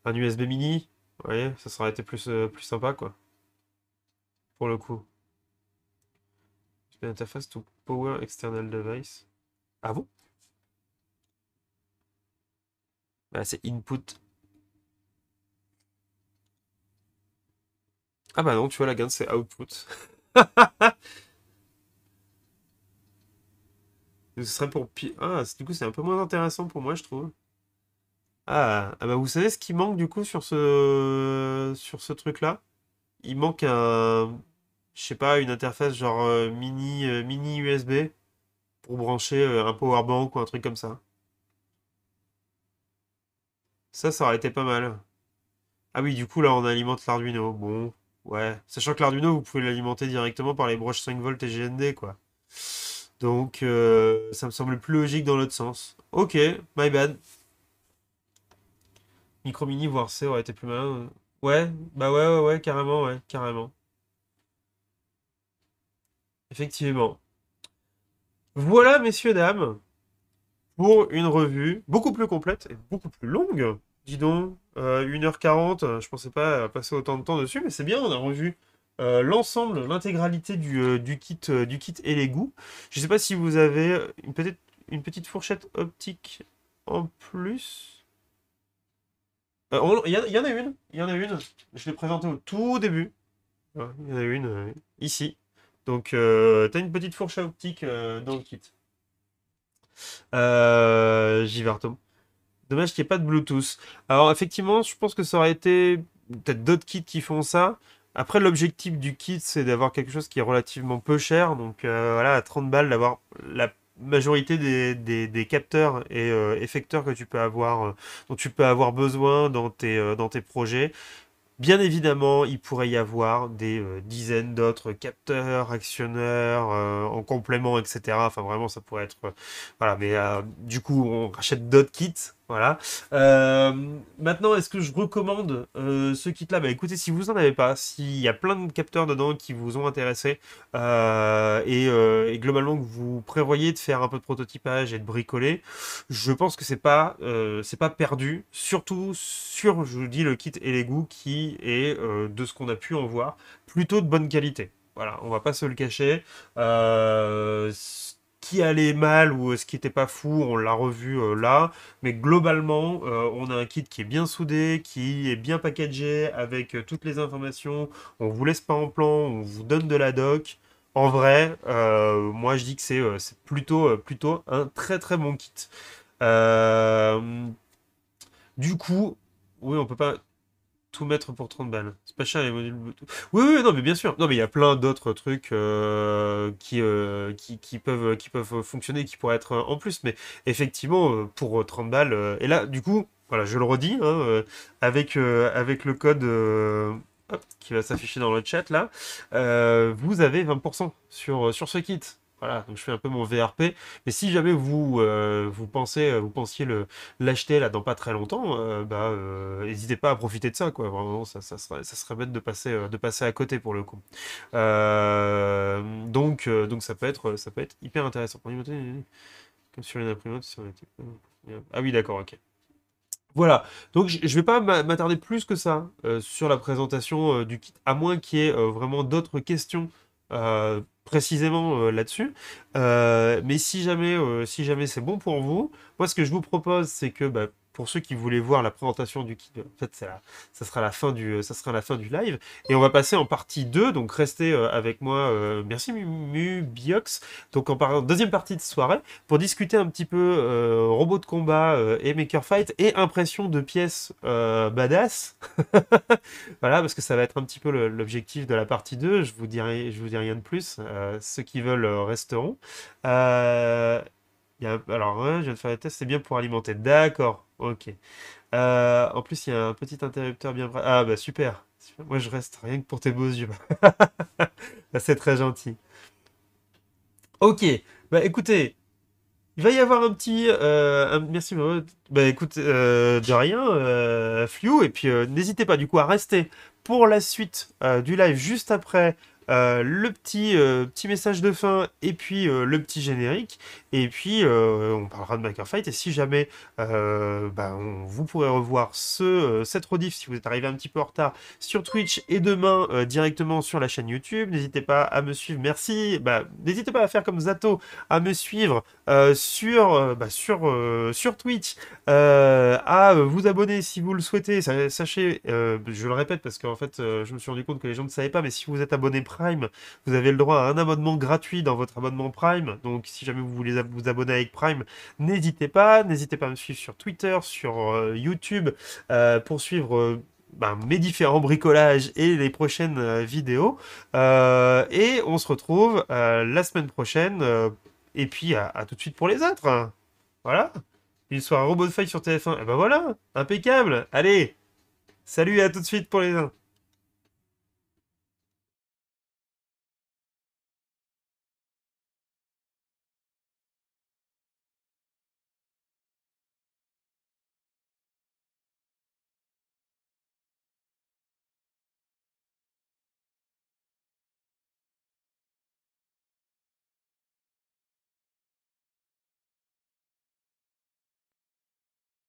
Speaker 1: un USB mini. Ouais, ça aurait été plus sympa, quoi, pour le coup. Interface to power external device. Ah bon? Bah, c'est input. Ah bah non, tu vois, la gain, c'est output. Ce serait pour... Ah, du coup, c'est un peu moins intéressant pour moi, je trouve. Ah bah vous savez ce qui manque du coup sur ce truc-là? Il manque un, je sais pas, une interface genre mini USB pour brancher un powerbank ou un truc comme ça. Ça aurait été pas mal. Ah oui, du coup là on alimente l'Arduino. Bon, ouais. Sachant que l'Arduino vous pouvez l'alimenter directement par les broches 5 volts et GND quoi. Donc ça me semble plus logique dans l'autre sens. Ok, my bad. Micro mini voire C aurait été plus malin. Ouais, bah ouais, carrément, ouais, carrément. Effectivement. Voilà, messieurs, dames, pour une revue beaucoup plus complète et beaucoup plus longue. Dis donc, 1h40, je pensais pas passer autant de temps dessus, mais c'est bien, on a revu l'ensemble, l'intégralité du kit et les goûts. Je sais pas si vous avez une petite fourchette optique en plus. Il y en a une, il y en a une. Je l'ai présentée au tout début. Ouais, il y en a une ici. Donc, tu as une petite fourchette optique dans le kit. Giverto. Dommage qu'il n'y ait pas de Bluetooth. Alors, effectivement, je pense que ça aurait été peut-être d'autres kits qui font ça. Après, l'objectif du kit, c'est d'avoir quelque chose qui est relativement peu cher. Donc, voilà, à 30 balles, d'avoir la majorité des capteurs et effecteurs que tu peux avoir, dont tu peux avoir besoin dans tes projets. Bien évidemment, il pourrait y avoir des dizaines d'autres capteurs, actionneurs, en complément, etc. Enfin, vraiment, ça pourrait être... voilà, mais du coup, on rachète d'autres kits. Voilà. Maintenant, est-ce que je recommande ce kit-là? Bah écoutez, si vous en avez pas, s'il y a plein de capteurs dedans qui vous ont intéressé, et globalement que vous prévoyez de faire un peu de prototypage et de bricoler, je pense que c'est pas perdu, surtout sur, je vous dis, le kit et les goûts qui est, de ce qu'on a pu en voir, plutôt de bonne qualité. Voilà, on va pas se le cacher. Ce qui allait mal ou ce qui était pas fou, on l'a revu là. Mais globalement, on a un kit qui est bien soudé, qui est bien packagé, avec toutes les informations. On vous laisse pas en plan, on vous donne de la doc. En vrai, moi je dis que c'est plutôt un très très bon kit. Euh, du coup, oui, on peut pas tout mettre pour 30 balles. C'est pas cher les modules Bluetooth. Oui, oui, non, mais bien sûr. Non, mais il y a plein d'autres trucs qui peuvent fonctionner, qui pourraient être en plus. Mais effectivement, pour 30 balles. Et là, du coup, voilà, je le redis, hein, avec le code hop, qui va s'afficher dans le chat là, vous avez 20% sur ce kit. Voilà, donc je fais un peu mon VRP. Mais si jamais vous pensiez l'acheter là dans pas très longtemps, bah, n'hésitez pas à profiter de ça, quoi. Vraiment, ça serait bête de passer à côté pour le coup. Donc ça peut être hyper intéressant. Pour alimenter, comme sur une imprimante, sur un type. Ah oui, d'accord, ok. Voilà, donc je vais pas m'attarder plus que ça sur la présentation du kit, à moins qu'il y ait vraiment d'autres questions précisément là-dessus. Mais si jamais c'est bon pour vous, moi ce que je vous propose, c'est que bah, pour ceux qui voulaient voir la présentation du kit, en fait ça sera la fin du live, et on va passer en partie 2. Donc restez avec moi, merci Mubiox, donc deuxième partie de soirée, pour discuter un petit peu robot de combat et Maker Fight et impression de pièces badass. Voilà, parce que ça va être un petit peu l'objectif de la partie 2. Je vous dis rien de plus. Ceux qui veulent resteront. Euh, alors, je viens de faire les tests, c'est bien pour alimenter. D'accord, ok. En plus, il y a un petit interrupteur bien... Ah bah super. Super. Moi, je reste rien que pour tes beaux yeux. C'est très gentil. Ok, bah écoutez, il va y avoir un petit... merci, bah écoute, de rien, Fliou, et puis n'hésitez pas du coup à rester pour la suite du live juste après petit message de fin et puis le petit générique. Et puis on parlera de Backer Fight. Et si jamais vous pourrez revoir cette rediff si vous êtes arrivé un petit peu en retard sur Twitch et demain directement sur la chaîne YouTube. N'hésitez pas à me suivre. Merci. N'hésitez pas à faire comme Zato, à me suivre sur Twitch, à vous abonner si vous le souhaitez. Sachez, je le répète parce qu'en fait, je me suis rendu compte que les gens ne savaient pas, mais si vous êtes abonné Prime, vous avez le droit à un abonnement gratuit dans votre abonnement Prime. Donc, si jamais vous voulez vous abonner avec Prime, n'hésitez pas. N'hésitez pas à me suivre sur Twitter, sur YouTube, pour suivre mes différents bricolages et les prochaines vidéos. Et on se retrouve la semaine prochaine. Et puis, à tout de suite pour les autres, hein. Voilà. Une soirée Robot Fight sur TF1. Et ben voilà, impeccable. Allez, salut et à tout de suite pour les uns.